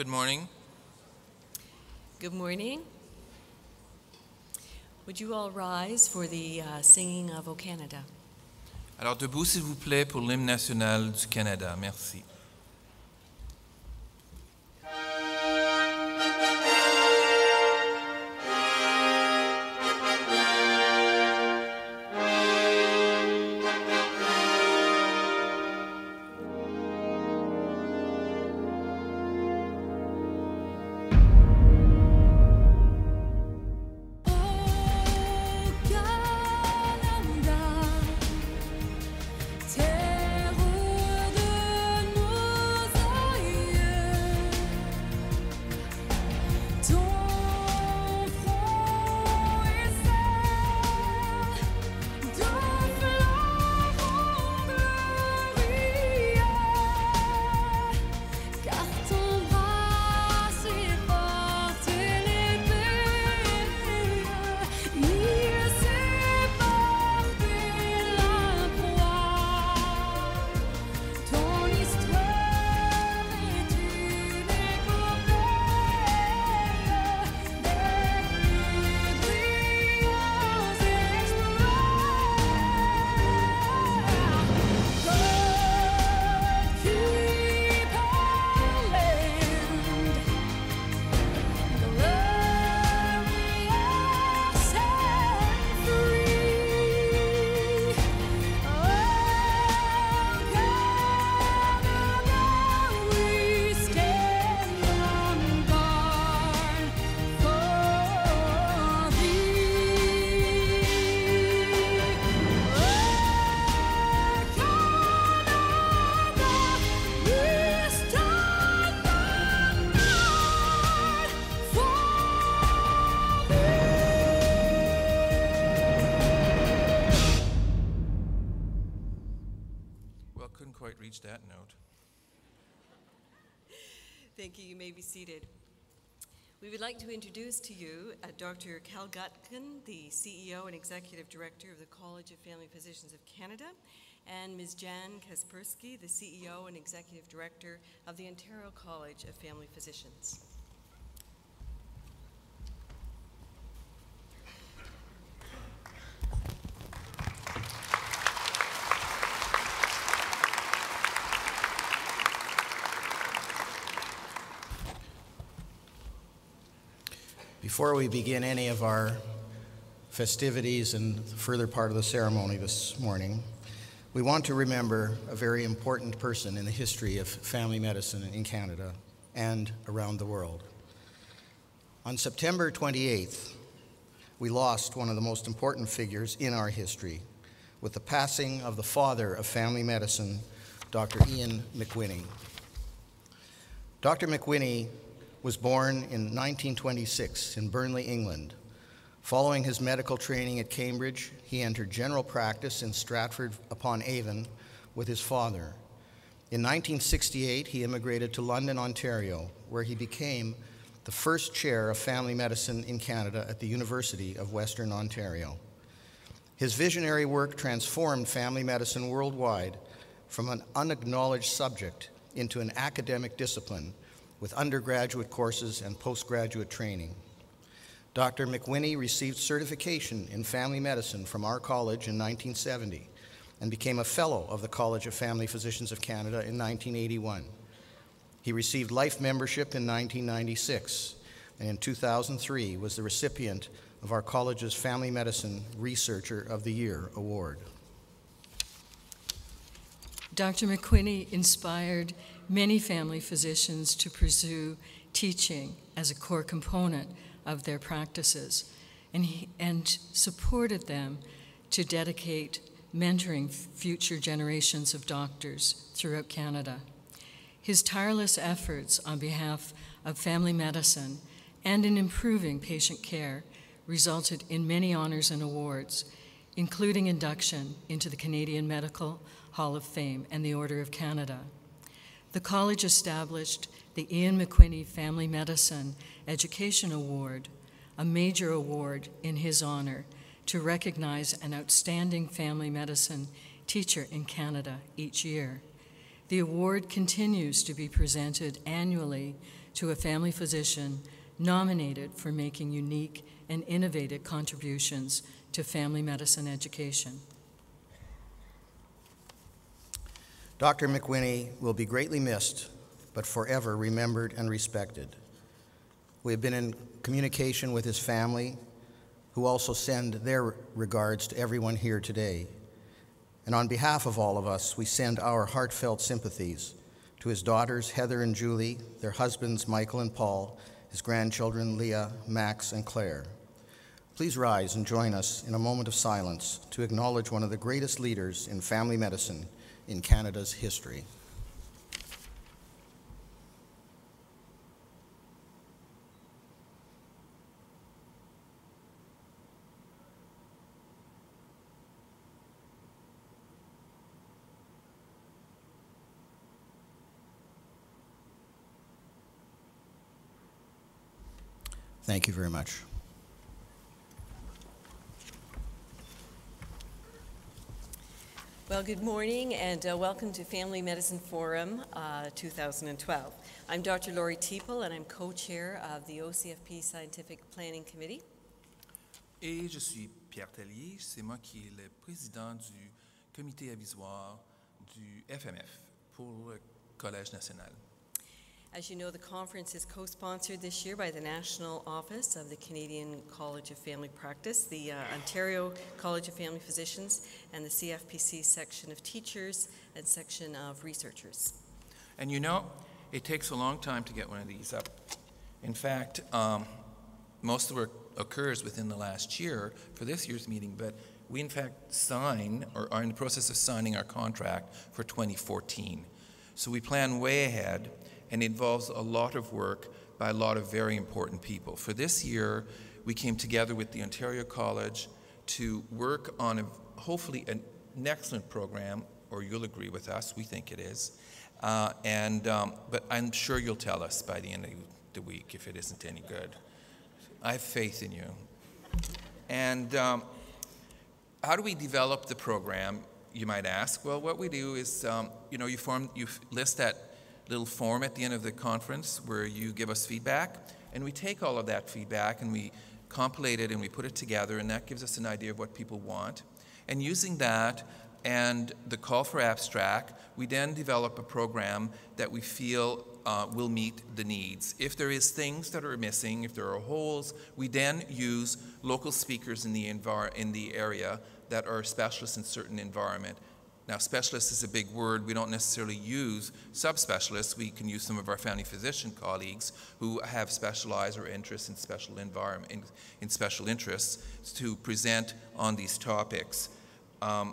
Good morning. Good morning. Would you all rise for the singing of O Canada? Alors debout s'il vous plaît pour l'hymne national du Canada. Merci. Reach that note. Thank you. You may be seated. We would like to introduce to you Dr. Cal Gutkin, the CEO and Executive Director of the College of Family Physicians of Canada, and Ms. Jan Kaspersky, the CEO and Executive Director of the Ontario College of Family Physicians. Before we begin any of our festivities and the further part of the ceremony this morning, we want to remember a very important person in the history of family medicine in Canada and around the world. On September 28th, we lost one of the most important figures in our history with the passing of the father of family medicine, Dr. Ian McWhinney. Dr. McWhinney was born in 1926 in Burnley, England. Following his medical training at Cambridge, he entered general practice in Stratford-upon-Avon with his father. In 1968, he immigrated to London, Ontario, where he became the first chair of family medicine in Canada at the University of Western Ontario. His visionary work transformed family medicine worldwide from an unacknowledged subject into an academic discipline with undergraduate courses and postgraduate training. Dr. McWhinney received certification in family medicine from our college in 1970 and became a fellow of the College of Family Physicians of Canada in 1981. He received life membership in 1996, and in 2003 was the recipient of our college's Family Medicine Researcher of the Year award. Dr. McWhinney inspired many family physicians to pursue teaching as a core component of their practices, and supported them to dedicate mentoring future generations of doctors throughout Canada. His tireless efforts on behalf of family medicine and in improving patient care resulted in many honors and awards, including induction into the Canadian Medical Hall of Fame and the Order of Canada. The college established the Ian McWhinney Family Medicine Education Award, a major award in his honor to recognize an outstanding family medicine teacher in Canada each year. The award continues to be presented annually to a family physician nominated for making unique and innovative contributions to family medicine education. Dr. McWhinney will be greatly missed, but forever remembered and respected. We have been in communication with his family, who also send their regards to everyone here today. And on behalf of all of us, we send our heartfelt sympathies to his daughters, Heather and Julie, their husbands, Michael and Paul, his grandchildren, Leah, Max, and Claire. Please rise and join us in a moment of silence to acknowledge one of the greatest leaders in family medicine in Canada's history. Thank you very much. Well, good morning and welcome to Family Medicine Forum 2012. I'm Dr. Laurie Teeple and I'm co-chair of the OCFP Scientific Planning Committee. Et je suis Pierre Tellier, c'est moi qui est le président du comité avisoire du FMF pour le Collège national. As you know, the conference is co-sponsored this year by the National Office of the Canadian College of Family Practice, the Ontario College of Family Physicians, and the CFPC section of teachers and section of researchers. And you know, it takes a long time to get one of these up. In fact, most of the work occurs within the last year for this year's meeting, but we in fact sign or are in the process of signing our contract for 2014. So we plan way ahead, and it involves a lot of work by a lot of very important people. For this year, we came together with the Ontario College to work on hopefully an excellent program, or you'll agree with us, we think it is. But I'm sure you'll tell us by the end of the week if it isn't any good. I have faith in you. And how do we develop the program, you might ask? Well, what we do is, you list that little form at the end of the conference where you give us feedback, and we take all of that feedback and we compilate it and we put it together, and that gives us an idea of what people want. And using that and the call for abstract, we then develop a program that we feel will meet the needs. If there is things that are missing, if there are holes, we then use local speakers in the area that are specialists in certain environment. Now, specialist is a big word. We don't necessarily use subspecialists. We can use some of our family physician colleagues who have specialized or interests in special environment, in special interests to present on these topics.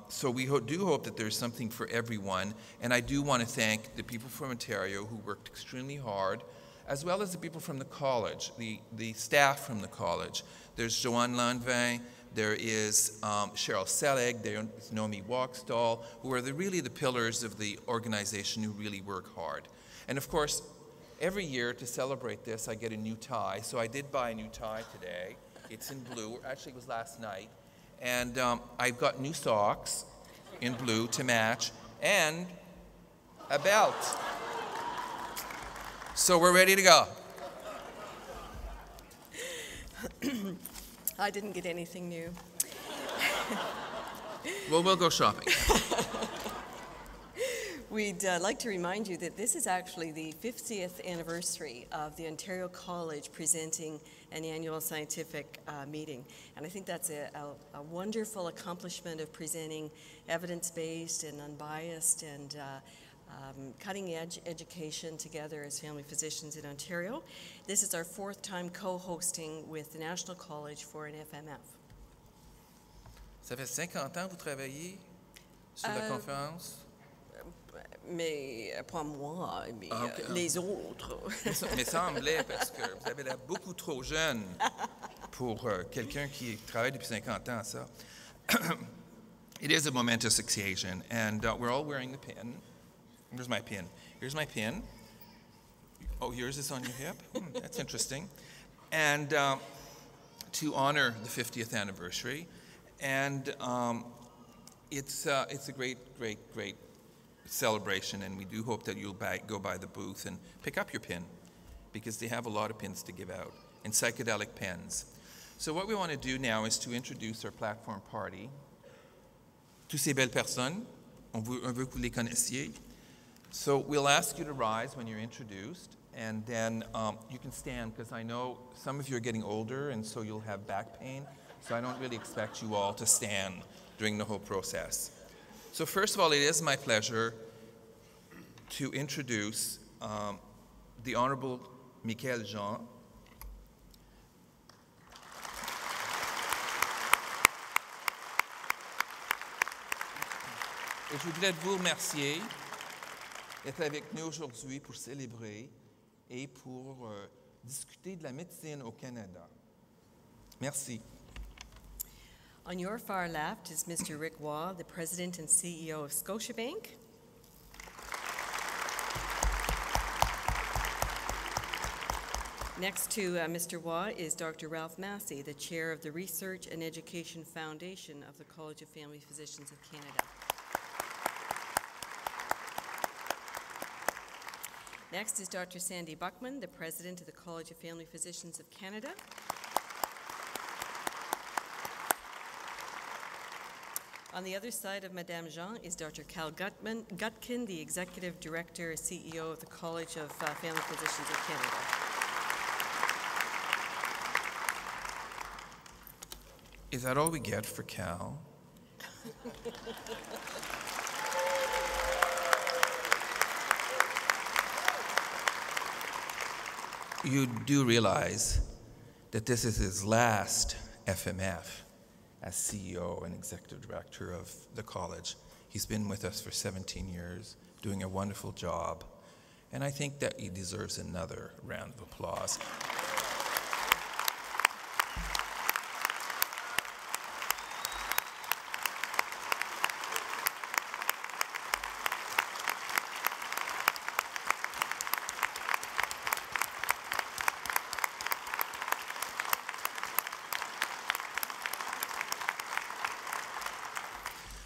So we do hope that there's something for everyone. And I do want to thank the people from Ontario who worked extremely hard, as well as the people from the college, the staff from the college. There's Joanne Landvin. There is Cheryl Selig, there's Naomi Walkstall, who are really the pillars of the organization who really work hard. And of course, every year to celebrate this, I get a new tie. So I did buy a new tie today. It's in blue. Actually, it was last night. And I've got new socks in blue to match and a belt. So we're ready to go. I didn't get anything new. Well, we'll go shopping. We'd like to remind you that this is actually the 50th anniversary of the Ontario College presenting an annual scientific meeting. And I think that's a wonderful accomplishment of presenting evidence-based and unbiased and cutting-edge education together as family physicians in Ontario. This is our 4th time co-hosting with the National College for an FMF. Ça fait 50 ans que vous travaillez sur la conférence? Mais pas moi, mais les autres. Mais semblait, parce que vous avez l'air beaucoup trop jeune pour quelqu'un qui travaille depuis 50 ans, ça. It is a momentous occasion, and we're all wearing the pin. Here's my pin. Here's my pin. Oh, yours is on your hip? That's interesting. And to honor the 50th anniversary, and it's a great celebration, and we do hope that you'll go by the booth and pick up your pin, because they have a lot of pins to give out, and psychedelic pens. So what we want to do now is to introduce our platform party. Tous ces belles personnes, on veut que vous les connaissiez. So we'll ask you to rise when you're introduced, and then you can stand, because I know some of you are getting older, and so you'll have back pain. So I don't really expect you all to stand during the whole process. So first of all, it is my pleasure to introduce the Honorable Michael Jean. Et je voudrais vous remercier d'être avec nous aujourd'hui pour célébrer et pour discuter de la médecine au Canada. Merci. On your far left is Mr. Rick Waugh, the President and CEO of Scotiabank. Next to Mr. Waugh is Dr. Ralph Massey, the Chair of the Research and Education Foundation of the College of Family Physicians of Canada. Next is Dr. Sandy Buckman, the President of the College of Family Physicians of Canada. On the other side of Madame Jean is Dr. Cal Gutkin, the Executive Director and CEO of the College of Family Physicians of Canada. Is that all we get for Cal? You do realize that this is his last FMF as CEO and Executive Director of the college. He's been with us for 17 years, doing a wonderful job, and I think that he deserves another round of applause.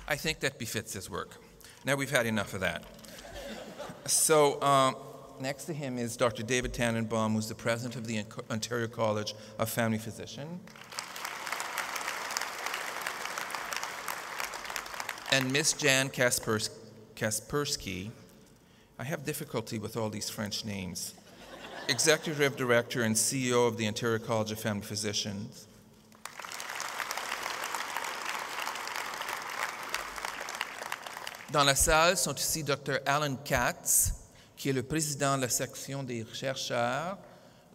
I think that befits his work. Now we've had enough of that. So next to him is Dr. David Tannenbaum, who's the president of the Ontario College of Family Physicians. And Miss Jan Kaspersky, I have difficulty with all these French names, Executive Director and CEO of the Ontario College of Family Physicians. Dans la salle sont ici Dr. Alan Katz, qui est le président de la section des chercheurs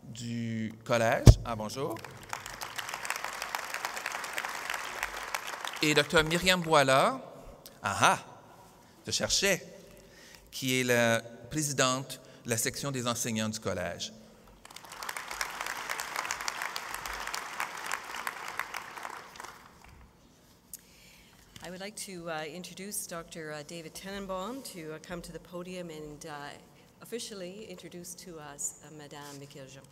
du collège. Ah, bonjour. Et Dr. Myriam Boila, je cherchais, qui est la présidente de la section des enseignants du collège. I would like to introduce Dr. David Tannenbaum to come to the podium and officially introduce to us Madame Michael Jean.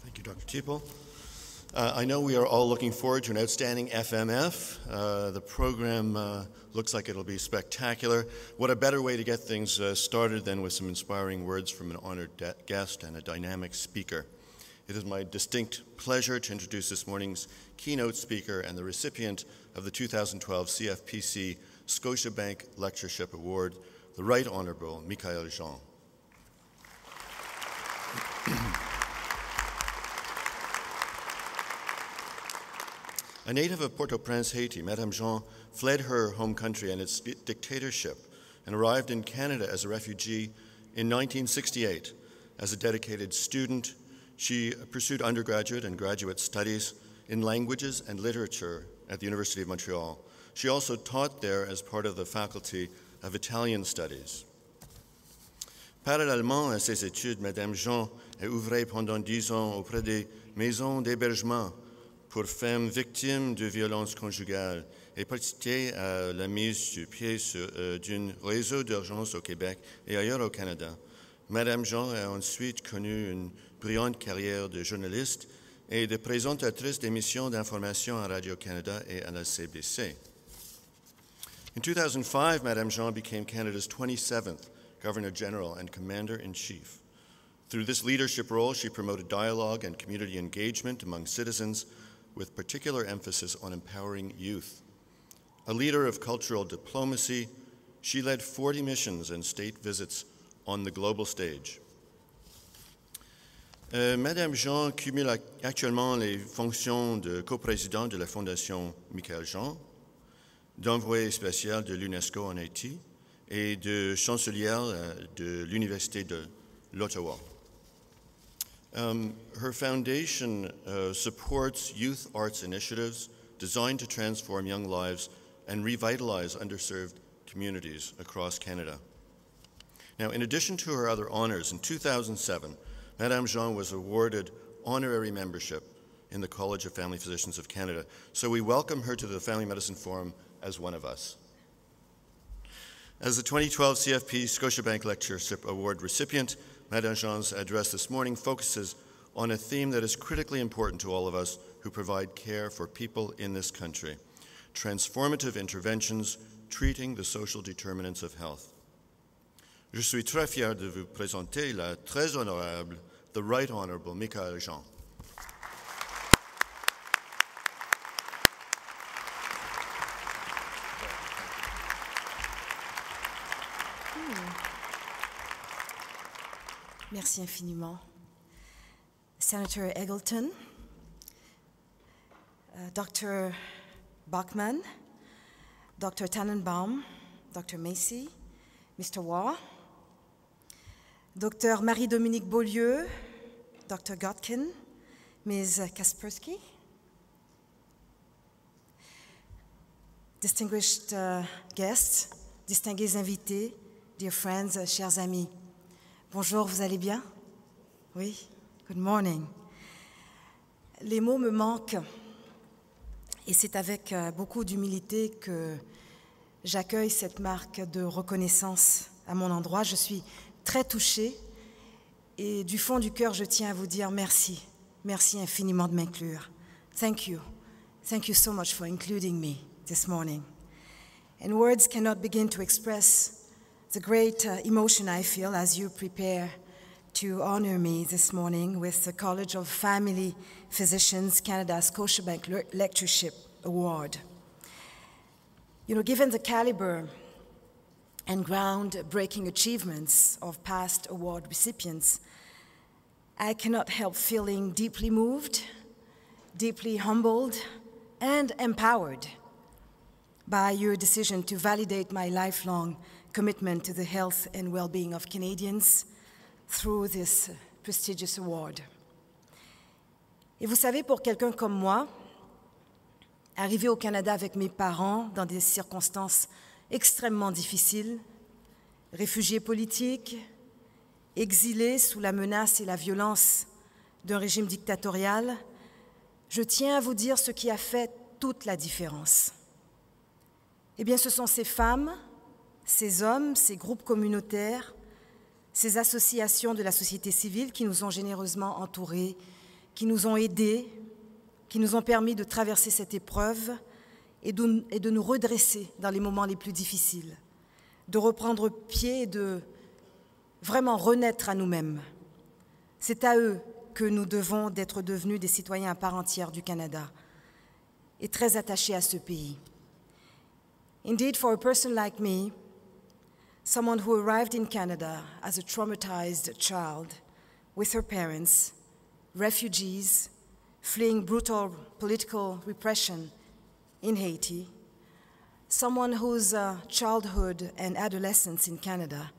Thank you, Dr. Teeple. I know we are all looking forward to an outstanding FMF. The program looks like it'll be spectacular. What a better way to get things started than with some inspiring words from an honored guest and a dynamic speaker. It is my distinct pleasure to introduce this morning's keynote speaker and the recipient of the 2012 CFPC Scotiabank Lectureship Award, the Right Honourable Michael Jean. A native of Port-au-Prince, Haiti, Madame Jean fled her home country and its dictatorship and arrived in Canada as a refugee in 1968. As a dedicated student, she pursued undergraduate and graduate studies in languages and literature at the University of Montreal. She also taught there as part of the Faculty of Italian Studies. Parallèlement à ses études, Madame Jean a œuvré pendant 10 ans auprès des maisons d'hébergement pour femmes victimes de violences conjugales et participé à la mise sur pied d'un réseau d'urgence au Québec et ailleurs au Canada. Madame Jean a ensuite connu une brillante carrière de journaliste et de présentatrice d'émissions d'information à Radio-Canada et à la CBC. In 2005, Madame Jean became Canada's 27th Governor-General and Commander-in-Chief. Through this leadership role, she promoted dialogue and community engagement among citizens, with particular emphasis on empowering youth. A leader of cultural diplomacy, she led 40 missions and state visits on the global stage. Madame Jean cumule actuellement les fonctions de coprésident de la Fondation Michael Jean, d'envoyé spécial de l'UNESCO en Haïti et de chancelière de l'Université de l'Ottawa. Her foundation supports youth arts initiatives designed to transform young lives and revitalize underserved communities across Canada. Now, in addition to her other honors, in 2007, Madame Jean was awarded honorary membership in the College of Family Physicians of Canada, so we welcome her to the Family Medicine Forum as one of us. As the 2012 CFP Scotiabank Lectureship Award recipient, Madame Jean's address this morning focuses on a theme that is critically important to all of us who provide care for people in this country: transformative interventions treating the social determinants of health. Je suis très fier de vous présenter la très honorable, the Right Honorable Michael Jean. Merci infiniment. Senator Eggleton, Dr. Bachman, Dr. Tannenbaum, Dr. Macy, Mr. Waugh, Dr. Marie-Dominique Beaulieu, Dr. Gotkin, Ms. Kaspersky, distinguished guests, distingués invités, dear friends, chers amis. Bonjour, vous allez bien? Oui? Good morning. Les mots me manquent et c'est avec beaucoup d'humilité que j'accueille cette marque de reconnaissance à mon endroit. Je suis très touchée et du fond du cœur, je tiens à vous dire merci. Merci infiniment de m'inclure. Thank you. Thank you so much for including me this morning. And words cannot begin to express the great emotion I feel as you prepare to honor me this morning with the College of Family Physicians Canada Scotiabank Lectureship Award. You know, given the caliber and groundbreaking achievements of past award recipients, I cannot help feeling deeply moved, deeply humbled, and empowered by your decision to validate my lifelong commitment to the health and well-being of Canadians through this prestigious award. Et vous savez, pour quelqu'un comme moi, arrivé au Canada avec mes parents dans des circonstances extrêmement difficiles, réfugié politique, exilé sous la menace et la violence d'un régime dictatorial, je tiens à vous dire ce qui a fait toute la différence. Eh bien, ce sont ces femmes, ces hommes, ces groupes communautaires, ces associations de la société civile qui nous ont généreusement entourés, qui nous ont aidés, qui nous ont permis de traverser cette épreuve et de nous redresser dans les moments les plus difficiles, de reprendre pied et de vraiment renaître à nous-mêmes. C'est à eux que nous devons d'être devenus des citoyens à part entière du Canada et très attachés à ce pays. Indeed, for a person like me, someone who arrived in Canada as a traumatized child with her parents, refugees, fleeing brutal political repression in Haiti, someone whose childhood and adolescence in Canada,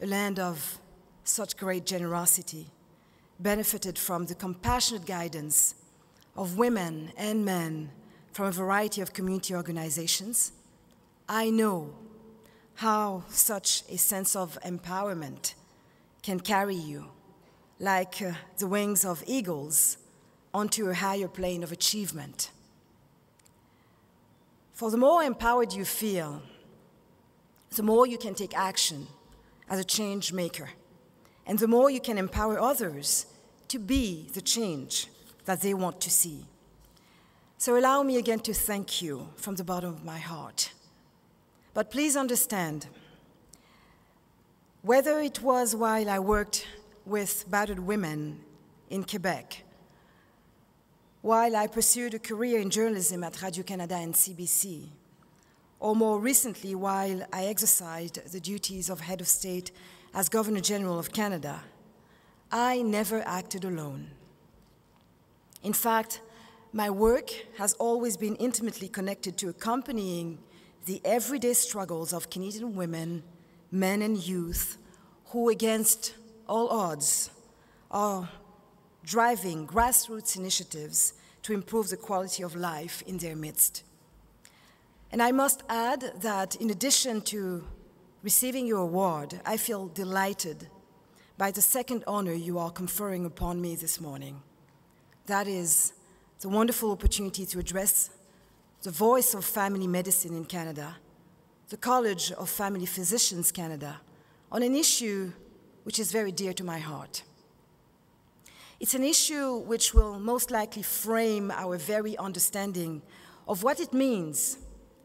a land of such great generosity, benefited from the compassionate guidance of women and men from a variety of community organizations. I know how such a sense of empowerment can carry you like the wings of eagles onto a higher plane of achievement. For the more empowered you feel, the more you can take action as a change maker, and the more you can empower others to be the change that they want to see. So allow me again to thank you from the bottom of my heart. But please understand, whether it was while I worked with battered women in Quebec, while I pursued a career in journalism at Radio-Canada and CBC, or more recently while I exercised the duties of head of state as Governor General of Canada, I never acted alone. In fact, my work has always been intimately connected to accompanying the everyday struggles of Canadian women, men, and youth who, against all odds, are driving grassroots initiatives to improve the quality of life in their midst. And I must add that in addition to receiving your award, I feel delighted by the second honor you are conferring upon me this morning. That is the wonderful opportunity to address the voice of family medicine in Canada, the College of Family Physicians Canada, on an issue which is very dear to my heart. It's an issue which will most likely frame our very understanding of what it means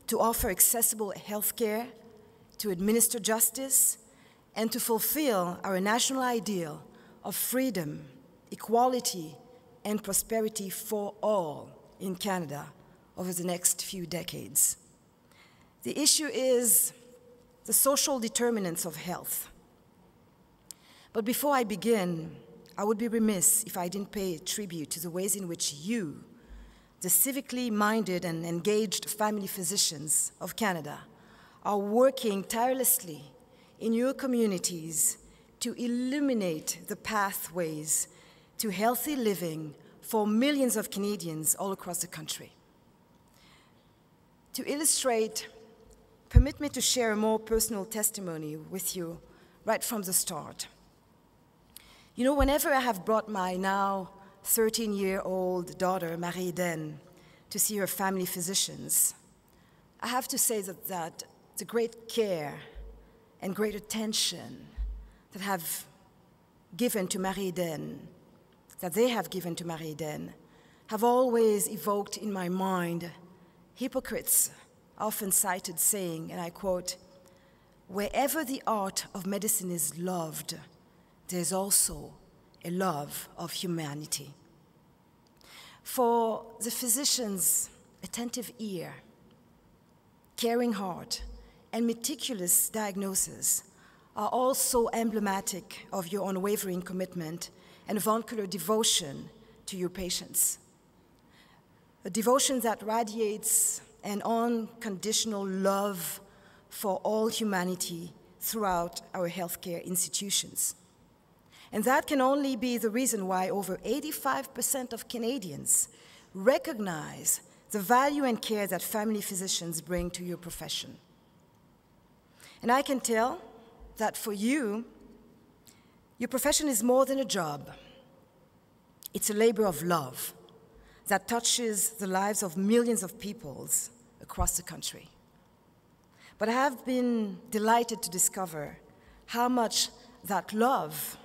to offer accessible health care, to administer justice, and to fulfill our national ideal of freedom, equality, and prosperity for all in Canada over the next few decades. The issue is the social determinants of health. But before I begin, I would be remiss if I didn't pay tribute to the ways in which you, the civically minded and engaged family physicians of Canada, are working tirelessly in your communities to illuminate the pathways to healthy living for millions of Canadians all across the country. To illustrate, permit me to share a more personal testimony with you right from the start. You know, whenever I have brought my now 13-year-old daughter, Marie-Hélène, to see her family physicians, I have to say that the great care and great attention that have given to Marie-Hélène, that they have given to Marie-Hélène, have always evoked in my mind hypocrites often cited saying, and I quote, "Wherever the art of medicine is loved, there's also a love of humanity." For the physician's attentive ear, caring heart, and meticulous diagnosis are also emblematic of your unwavering commitment and avuncular devotion to your patients. A devotion that radiates an unconditional love for all humanity throughout our healthcare institutions. And that can only be the reason why over 85% of Canadians recognize the value and care that family physicians bring to your profession. And I can tell that for you, your profession is more than a job. It's a labor of love that touches the lives of millions of people across the country. But I have been delighted to discover how much that love,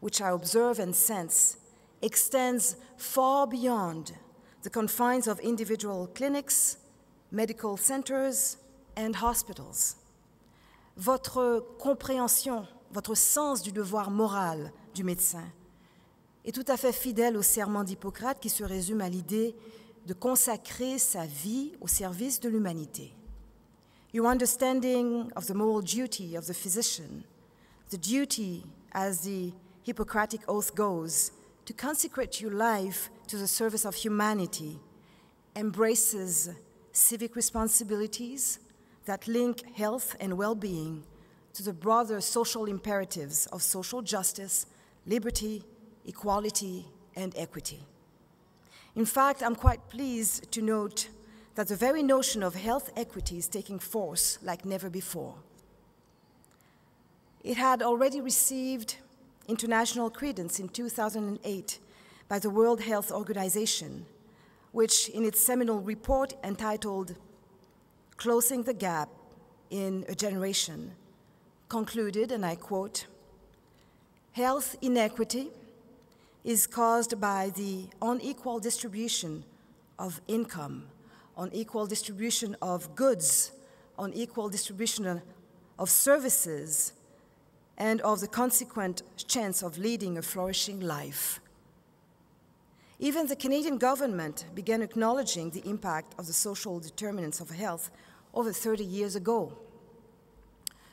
which I observe and sense, extends far beyond the confines of individual clinics, medical centers, and hospitals. Votre compréhension, votre sens du devoir moral du médecin est tout à fait fidèle au serment d'Hippocrate qui se résume à l'idée de consacrer sa vie au service de l'humanité. Your understanding of the moral duty of the physician, the duty, as the Hippocratic oath goes, to consecrate your life to the service of humanity, embraces civic responsibilities that link health and well-being to the broader social imperatives of social justice, liberty, equality, and equity. In fact, I'm quite pleased to note that the very notion of health equity is taking force like never before. It had already received international credence in 2008 by the World Health Organization, which in its seminal report entitled "Closing the Gap in a Generation" concluded, and I quote, "Health inequity is caused by the unequal distribution of income, unequal distribution of goods, on equal distribution of services and of the consequent chance of leading a flourishing life. Even the Canadian government began acknowledging the impact of the social determinants of health over 30 years ago.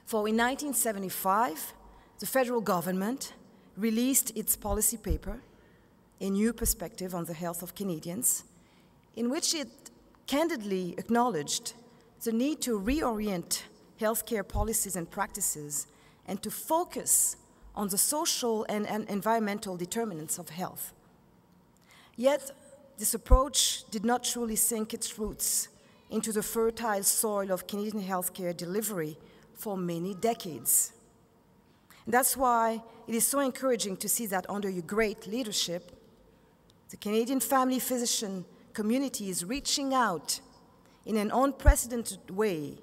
For in 1975, the federal government released its policy paper, A New Perspective on the Health of Canadians, in which it candidly acknowledged the need to reorient healthcare policies and practices and to focus on the social and environmental determinants of health. Yet, this approach did not truly sink its roots into the fertile soil of Canadian healthcare delivery for many decades. And that's why it is so encouraging to see that under your great leadership, the Canadian family physician community is reaching out in an unprecedented way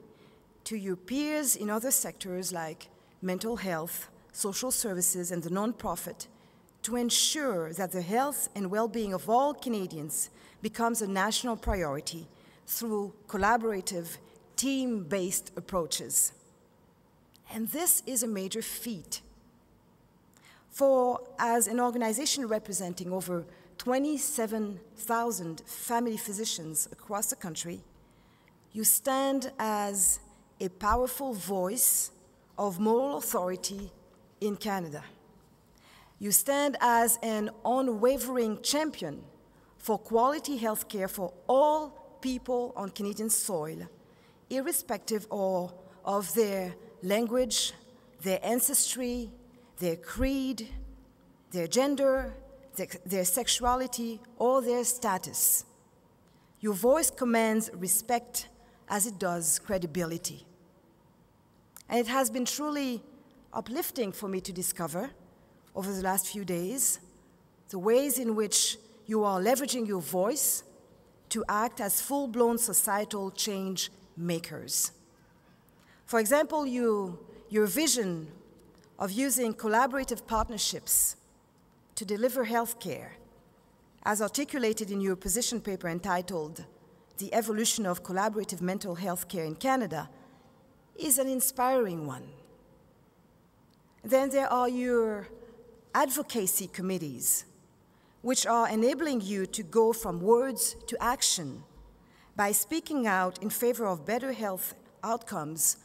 to your peers in other sectors like mental health, social services, and the nonprofit to ensure that the health and well-being of all Canadians becomes a national priority through collaborative, team-based approaches. And this is a major feat. For as an organization representing over 27,000 family physicians across the country, you stand as a powerful voice of moral authority in Canada. You stand as an unwavering champion for quality health care for all people on Canadian soil, irrespective of their language, their ancestry, their creed, their gender, their sexuality, or their status. Your voice commands respect as it does credibility. And it has been truly uplifting for me to discover over the last few days the ways in which you are leveraging your voice to act as full-blown societal change makers. For example, your vision of using collaborative partnerships to deliver health care, as articulated in your position paper entitled The Evolution of Collaborative Mental Health Care in Canada, is an inspiring one. Then there are your advocacy committees, which are enabling you to go from words to action by speaking out in favor of better health outcomes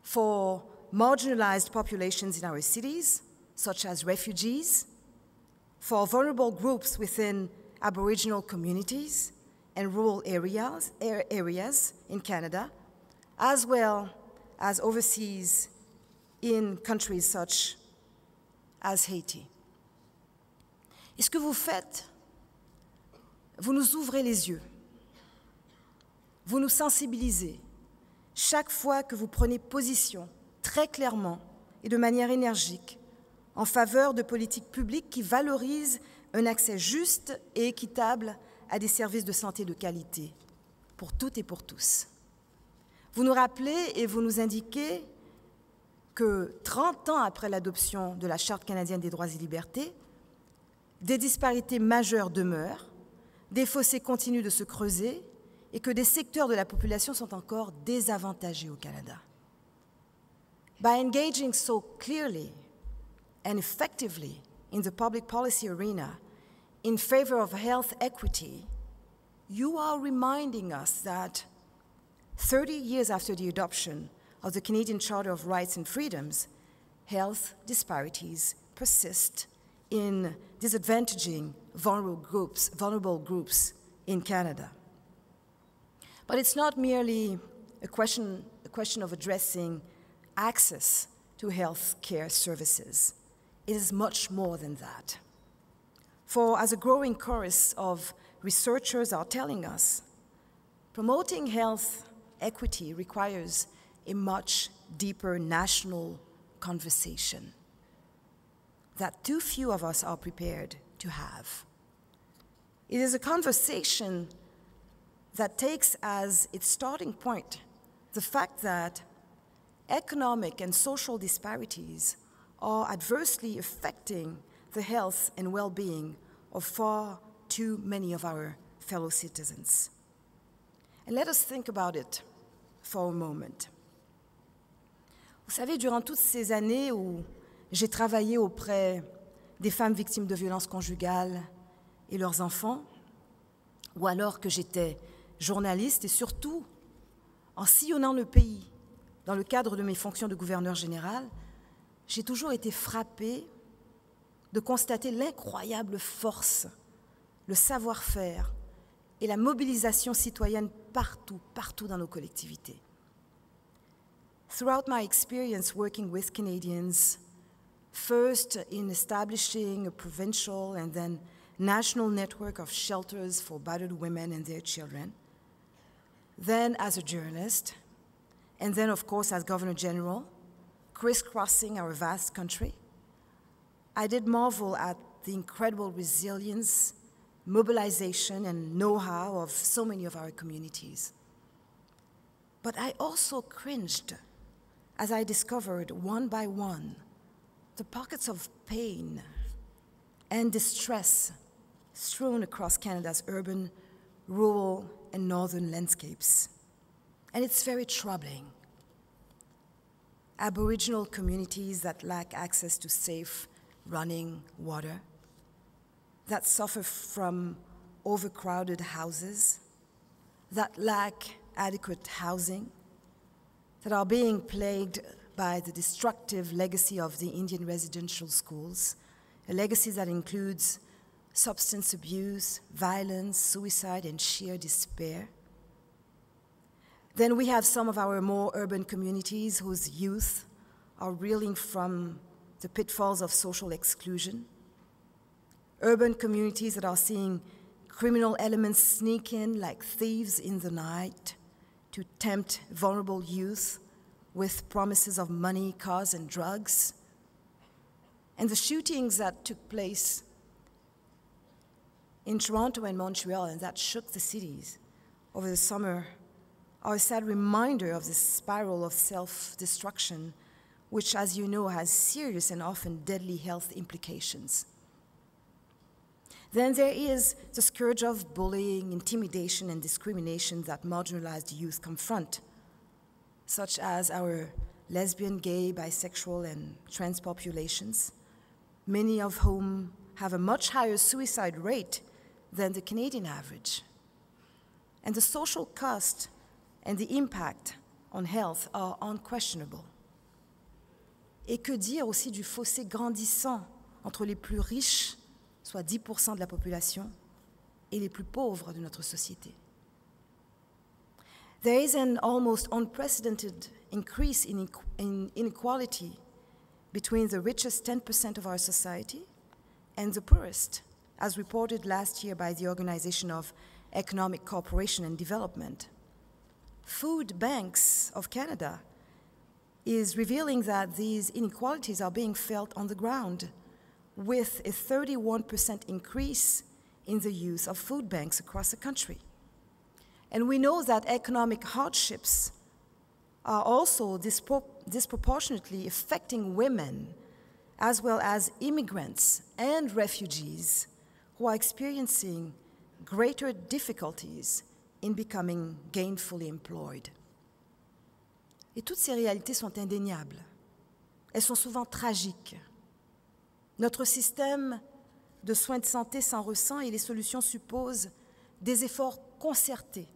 for marginalized populations in our cities, such as refugees, for vulnerable groups within Aboriginal communities and rural areas in Canada, as well as overseas in countries such as Haiti. Et ce que vous faites, vous nous ouvrez les yeux, vous nous sensibilisez chaque fois que vous prenez position très clairement et de manière énergique en faveur de politiques publiques qui valorisent un accès juste et équitable à des services de santé de qualité pour toutes et pour tous. Vous nous rappelez et vous nous indiquez que 30 ans après l'adoption de la Charte canadienne des droits et libertés, des disparités majeures demeurent, des fossés continuent de se creuser et que des secteurs de la population sont encore désavantagés au Canada. By engaging so clearly and effectively in the public policy arena in favor of health equity, you are reminding us that 30 years after the adoption of the Canadian Charter of Rights and Freedoms, health disparities persist in disadvantaging vulnerable groups in Canada. But it's not merely a question of addressing access to health care services. It is much more than that. For as a growing chorus of researchers are telling us, promoting health equity requires a much deeper national conversation that too few of us are prepared to have. It is a conversation that takes as its starting point the fact that economic and social disparities are adversely affecting the health and well-being of far too many of our fellow citizens. And let us think about it for a moment. Vous savez, durant toutes ces années où j'ai travaillé auprès des femmes victimes de violences conjugales et leurs enfants, ou alors que j'étais journaliste et surtout en sillonnant le pays dans le cadre de mes fonctions de gouverneur général, j'ai toujours été frappée de constater l'incroyable force, le savoir-faire et la mobilisation citoyenne partout dans nos collectivités. Throughout my experience working with Canadians, first in establishing a provincial and then national network of shelters for battered women and their children, then as a journalist, and then, of course, as Governor General, crisscrossing our vast country, I did marvel at the incredible resilience, mobilization, and know-how of so many of our communities. But I also cringed as I discovered one by one the pockets of pain and distress strewn across Canada's urban, rural, and northern landscapes. And it's very troubling. Aboriginal communities that lack access to safe running water, that suffer from overcrowded houses, that lack adequate housing, that are being plagued by the destructive legacy of the Indian residential schools, a legacy that includes substance abuse, violence, suicide, and sheer despair. Then we have some of our more urban communities whose youth are reeling from the pitfalls of social exclusion. Urban communities that are seeing criminal elements sneak in like thieves in the night to tempt vulnerable youth with promises of money, cars, and drugs. And the shootings that took place in Toronto and Montreal and that shook the cities over the summer are a sad reminder of this spiral of self-destruction, which, as you know, has serious and often deadly health implications. Then there is the scourge of bullying, intimidation, and discrimination that marginalized youth confront, such as our lesbian, gay, bisexual, and trans populations, many of whom have a much higher suicide rate than the Canadian average. And the social cost and the impact on health are unquestionable. Et que dire aussi du fossé grandissant entre les plus riches, soit 10% de la population, et les plus pauvres de notre société. There is an almost unprecedented increase in inequality between the richest 10% of our society and the poorest, as reported last year by the Organization of Economic Cooperation and Development. Food Banks of Canada is revealing that these inequalities are being felt on the ground, with a 31% increase in the use of food banks across the country. And we know that economic hardships are also disproportionately affecting women, as well as immigrants and refugees who are experiencing greater difficulties in becoming gainfully employed. Et toutes ces réalités sont indéniables. Elles sont souvent tragiques. Notre système de soins de santé s'en ressent et les solutions supposent des efforts concertés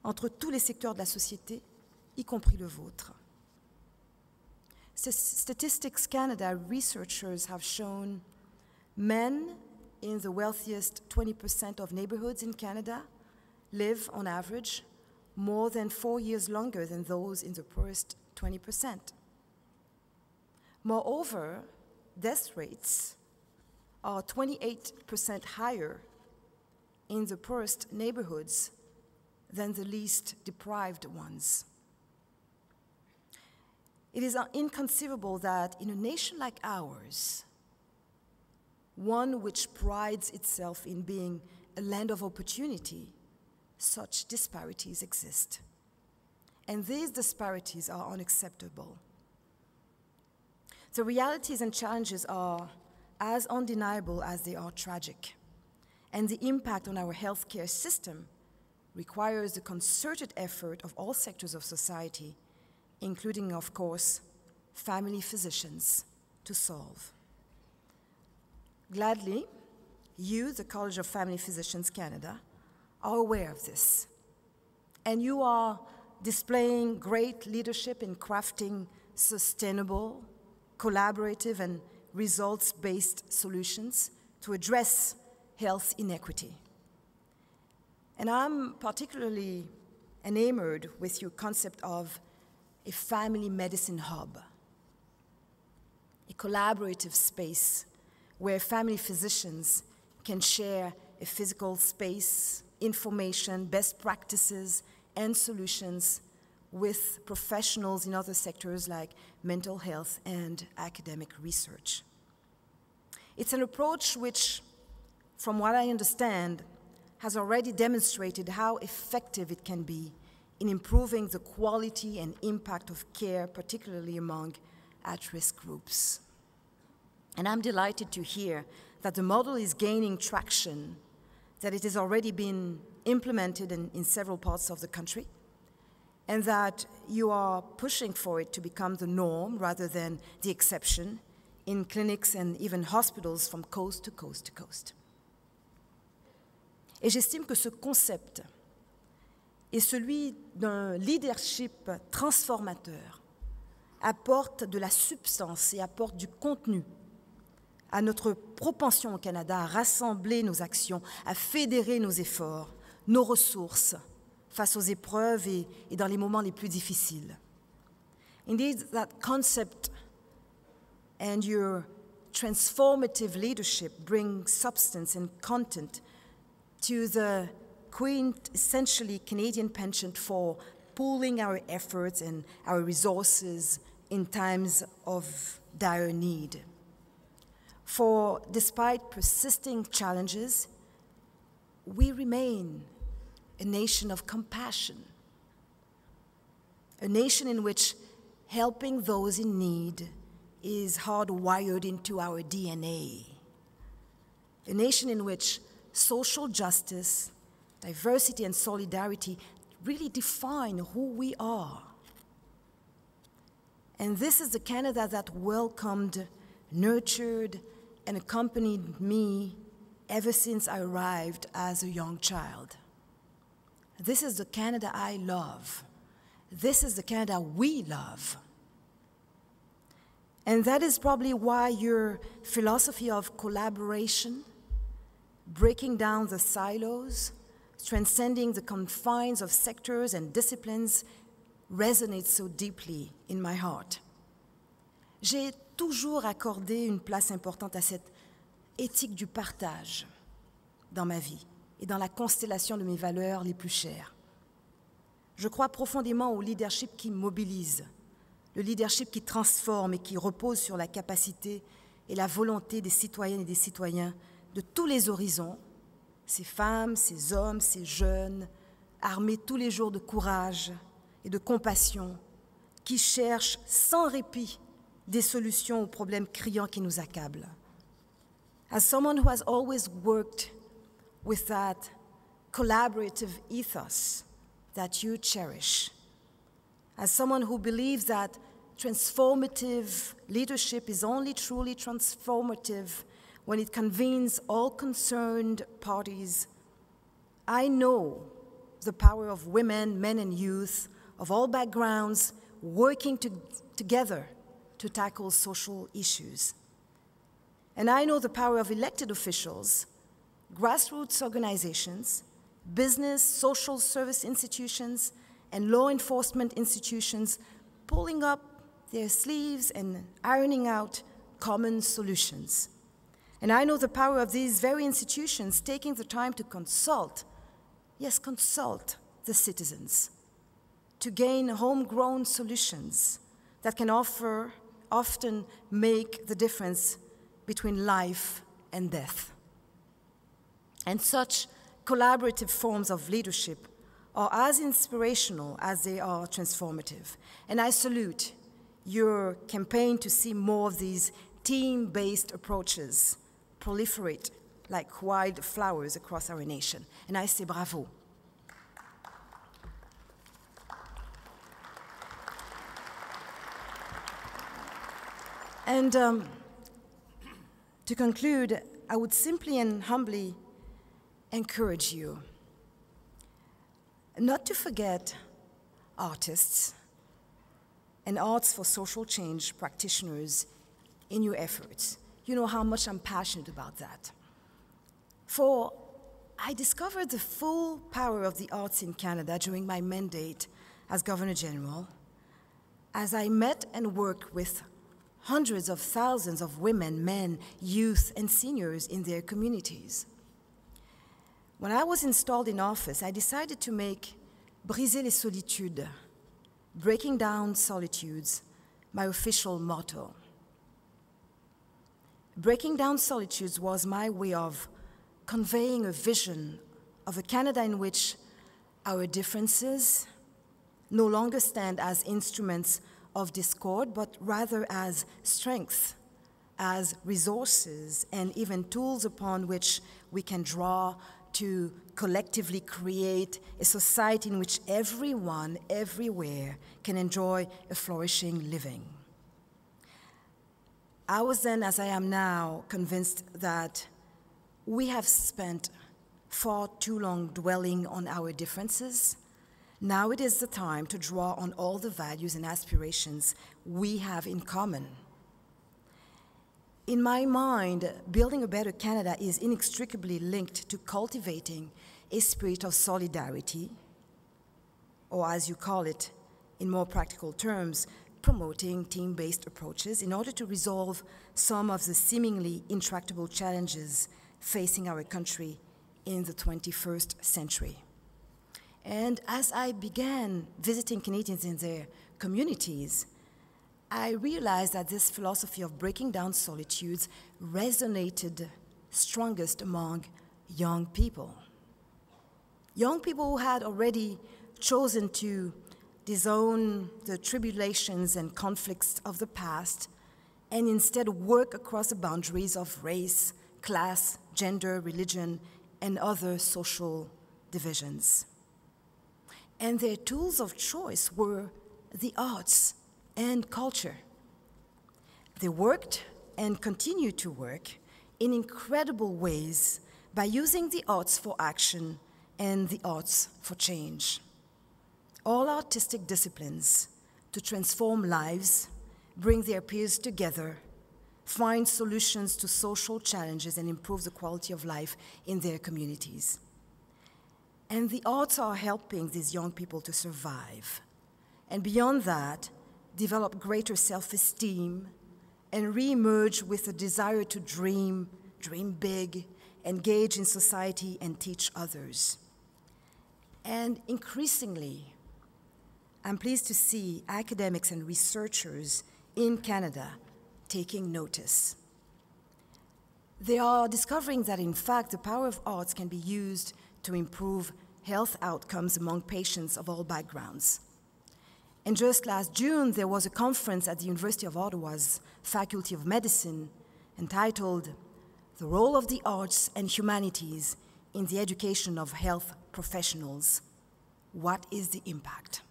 entre tous les secteurs de la société, y compris le vôtre. Statistics Canada researchers have shown men in the wealthiest 20% of neighborhoods in Canada live, on average, more than 4 years longer than those in the poorest 20%. Moreover, death rates are 28% higher in the poorest neighborhoods than the least deprived ones. It is inconceivable that in a nation like ours, one which prides itself in being a land of opportunity, such disparities exist. And these disparities are unacceptable. The realities and challenges are as undeniable as they are tragic. And the impact on our healthcare system requires the concerted effort of all sectors of society, including, of course, family physicians to solve. Gladly, you, the College of Family Physicians Canada, are aware of this, and you are displaying great leadership in crafting sustainable, collaborative, and results-based solutions to address health inequity. And I'm particularly enamored with your concept of a family medicine hub, a collaborative space where family physicians can share a physical space, information, best practices, and solutions with professionals in other sectors like mental health and academic research. It's an approach which, from what I understand, has already demonstrated how effective it can be in improving the quality and impact of care, particularly among at-risk groups. And I'm delighted to hear that the model is gaining traction, that it has already been implemented in several parts of the country, and that you are pushing for it to become the norm rather than the exception in clinics and even hospitals from coast to coast to coast. Et j'estime que ce concept est celui d'un leadership transformateur, apporte de la substance et apporte du contenu à notre propension au Canada à rassembler nos actions, à fédérer nos efforts, nos ressources face aux épreuves et dans les moments les plus difficiles. Indeed, that concept and your transformative leadership bring substance and content to the quintessentially Canadian penchant for pooling our efforts and our resources in times of dire need. For despite persisting challenges, we remain a nation of compassion, a nation in which helping those in need is hardwired into our DNA, a nation in which social justice, diversity, and solidarity really define who we are. And this is the Canada that welcomed, nurtured, and accompanied me ever since I arrived as a young child. This is the Canada I love. This is the Canada we love. And that is probably why your philosophy of collaboration, breaking down the silos, transcending the confines of sectors and disciplines resonates so deeply in my heart. J'ai toujours accordé une place importante à cette éthique du partage dans ma vie et dans la constellation de mes valeurs les plus chères. Je crois profondément au leadership qui mobilise, le leadership qui transforme et qui repose sur la capacité et la volonté des citoyennes et des citoyens de tous les horizons, ces femmes, ces hommes, ces jeunes, armés tous les jours de courage et de compassion, qui cherchent sans répit des solutions aux problèmes criants qui nous accablent. As someone who has always worked with that collaborative ethos that you cherish, as someone who believes that transformative leadership is only truly transformative when it convenes all concerned parties, I know the power of women, men, and youth of all backgrounds working together to tackle social issues. And I know the power of elected officials, grassroots organizations, business, social service institutions, and law enforcement institutions pulling up their sleeves and ironing out common solutions. And I know the power of these very institutions taking the time to consult, yes, consult the citizens, to gain homegrown solutions that can often make the difference between life and death. And such collaborative forms of leadership are as inspirational as they are transformative. And I salute your campaign to see more of these team-based approaches proliferate like wildflowers across our nation. And I say bravo. And to conclude, I would simply and humbly encourage you not to forget artists and arts for social change practitioners in your efforts. You know how much I'm passionate about that. For I discovered the full power of the arts in Canada during my mandate as Governor General, as I met and worked with hundreds of thousands of women, men, youth, and seniors in their communities. When I was installed in office, I decided to make Briser les solitudes, breaking down solitudes, my official motto. Breaking down solitudes was my way of conveying a vision of a Canada in which our differences no longer stand as instruments of discord, but rather as strength, as resources, and even tools upon which we can draw to collectively create a society in which everyone, everywhere, can enjoy a flourishing living. I was then, as I am now, convinced that we have spent far too long dwelling on our differences. Now it is the time to draw on all the values and aspirations we have in common. In my mind, building a better Canada is inextricably linked to cultivating a spirit of solidarity, or as you call it, in more practical terms, promoting team-based approaches in order to resolve some of the seemingly intractable challenges facing our country in the 21st century. And as I began visiting Canadians in their communities, I realized that this philosophy of breaking down solitudes resonated strongest among young people. Young people who had already chosen to disown the tribulations and conflicts of the past and instead work across the boundaries of race, class, gender, religion, and other social divisions. And their tools of choice were the arts and culture. They worked and continue to work in incredible ways by using the arts for action and the arts for change. All artistic disciplines to transform lives, bring their peers together, find solutions to social challenges, and improve the quality of life in their communities. And the arts are helping these young people to survive. And beyond that, develop greater self-esteem, and re-emerge with a desire to dream big, engage in society, and teach others. And increasingly, I'm pleased to see academics and researchers in Canada taking notice. They are discovering that, in fact, the power of arts can be used to improve health outcomes among patients of all backgrounds. And just last June, there was a conference at the University of Ottawa's Faculty of Medicine entitled "The Role of the Arts and Humanities in the Education of Health Professionals. What is the Impact?"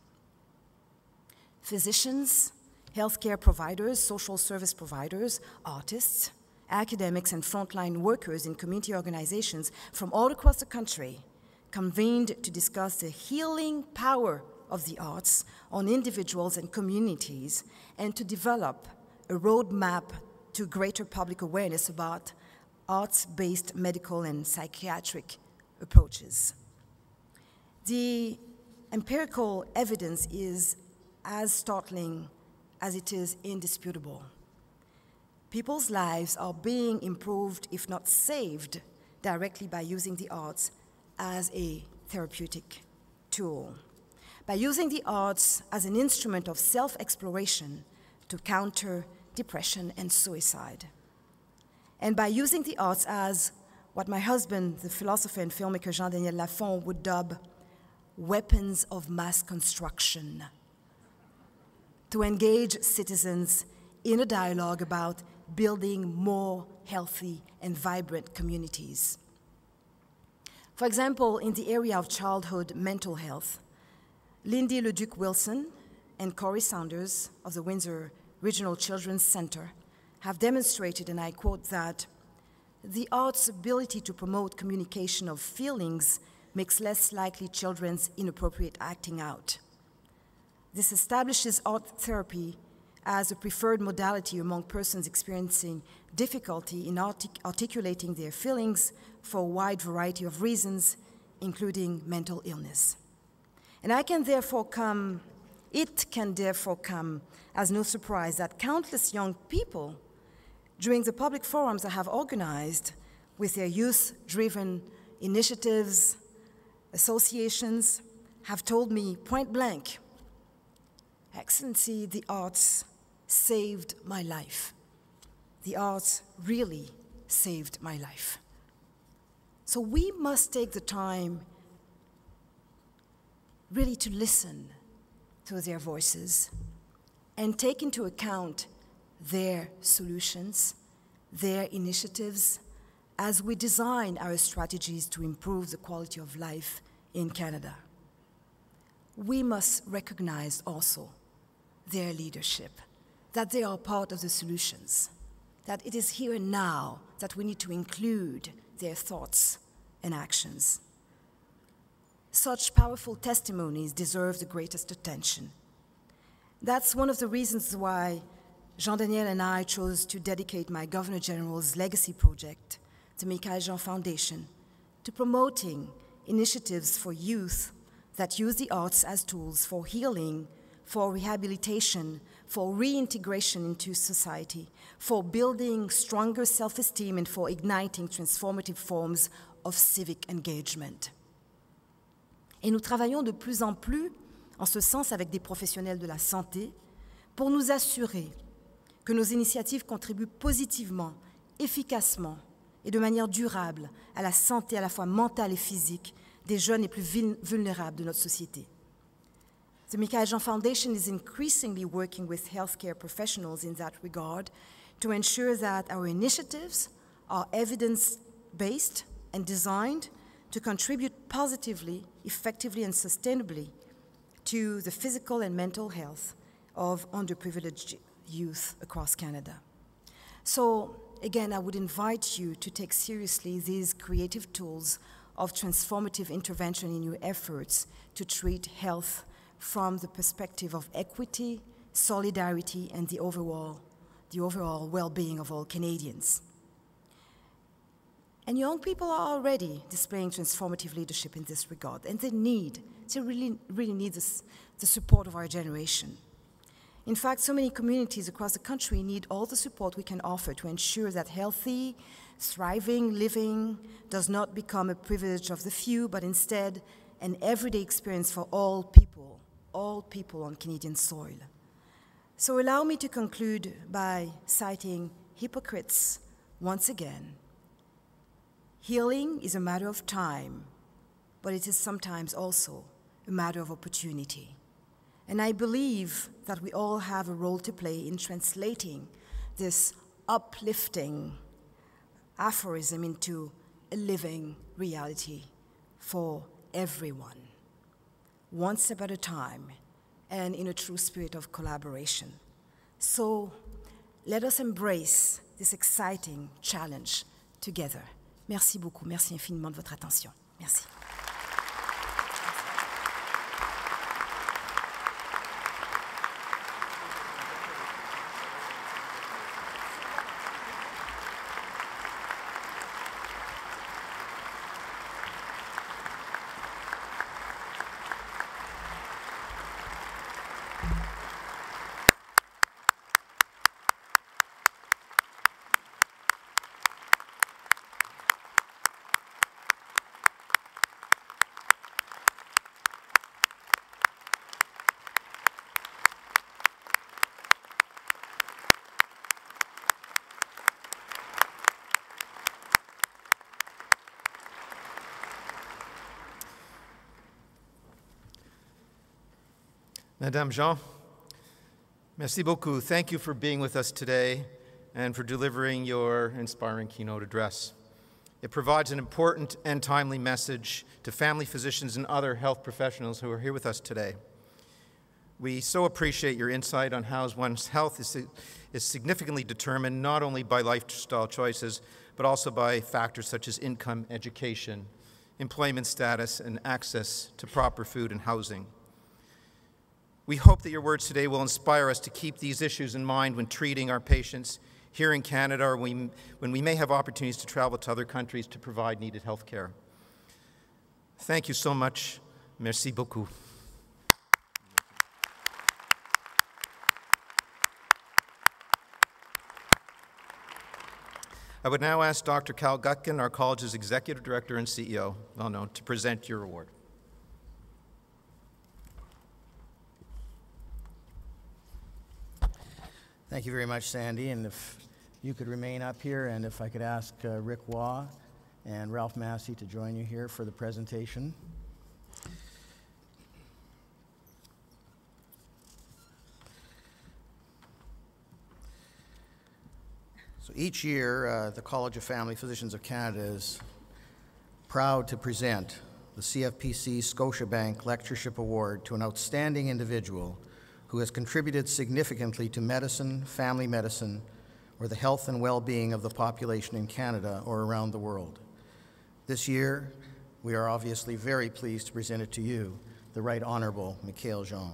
Physicians, healthcare providers, social service providers, artists, academics, and frontline workers in community organizations from all across the country convened to discuss the healing power of the arts on individuals and communities, and to develop a roadmap to greater public awareness about arts-based medical and psychiatric approaches. The empirical evidence is as startling as it is indisputable. People's lives are being improved, if not saved, directly by using the arts as a therapeutic tool, by using the arts as an instrument of self-exploration to counter depression and suicide, and by using the arts as what my husband, the philosopher and filmmaker Jean-Daniel Lafont, would dub weapons of mass construction, to engage citizens in a dialogue about building more healthy and vibrant communities. For example, in the area of childhood mental health, Lindy Leduc Wilson and Corey Saunders of the Windsor Regional Children's Center have demonstrated, and I quote, that the art's ability to promote communication of feelings makes less likely children's inappropriate acting out. This establishes art therapy as a preferred modality among persons experiencing difficulty in articulating their feelings for a wide variety of reasons, including mental illness. And it can therefore come as no surprise that countless young people during the public forums I have organized with their youth-driven initiatives, associations, have told me point blank, Excellency, the arts saved my life. The arts really saved my life. So we must take the time really to listen to their voices and take into account their solutions, their initiatives, as we design our strategies to improve the quality of life in Canada. We must recognize also their leadership, that they are part of the solutions, that it is here and now that we need to include their thoughts and actions. Such powerful testimonies deserve the greatest attention. That's one of the reasons why Jean-Daniel and I chose to dedicate my Governor General's legacy project, the Michael Jean Foundation, to promoting initiatives for youth that use the arts as tools for healing, for rehabilitation, for reintegration into society, for building stronger self-esteem, and for igniting transformative forms of civic engagement. Et nous travaillons de plus en plus en ce sens avec des professionnels de la santé pour nous assurer que nos initiatives contribuent positivement, efficacement et de manière durable à la santé à la fois mentale et physique des jeunes les plus vulnérables de notre société. The Michael Jean Foundation is increasingly working with healthcare professionals in that regard to ensure that our initiatives are evidence-based and designed to contribute positively, effectively, and sustainably to the physical and mental health of underprivileged youth across Canada. So, again, I would invite you to take seriously these creative tools of transformative intervention in your efforts to treat health from the perspective of equity, solidarity, and the overall well-being of all Canadians. And young people are already displaying transformative leadership in this regard, and they really need the support of our generation. In fact, so many communities across the country need all the support we can offer to ensure that healthy, thriving living does not become a privilege of the few, but instead an everyday experience for all people on Canadian soil. So allow me to conclude by citing Hippocrates once again. Healing is a matter of time, but it is sometimes also a matter of opportunity. And I believe that we all have a role to play in translating this uplifting aphorism into a living reality for everyone, one step at a time, and in a true spirit of collaboration. So let us embrace this exciting challenge together. Merci beaucoup, merci infiniment de votre attention. Merci. Madame Jean, merci beaucoup. Thank you for being with us today and for delivering your inspiring keynote address. It provides an important and timely message to family physicians and other health professionals who are here with us today. We so appreciate your insight on how one's health is significantly determined not only by lifestyle choices, but also by factors such as income, education, employment status, and access to proper food and housing. We hope that your words today will inspire us to keep these issues in mind when treating our patients here in Canada, or when we may have opportunities to travel to other countries to provide needed health care. Thank you so much. Merci beaucoup. I would now ask Dr. Cal Gutkin, our college's Executive Director and CEO, well-known, to present your award. Thank you very much, Sandy. And if you could remain up here, and if I could ask Rick Waugh and Ralph Massey to join you here for the presentation. So each year, the College of Family Physicians of Canada is proud to present the CFPC Scotiabank Lectureship Award to an outstanding individual who has contributed significantly to medicine, family medicine, or the health and well-being of the population in Canada or around the world. This year, we are obviously very pleased to present it to you, the Right Honourable Michaël Jean.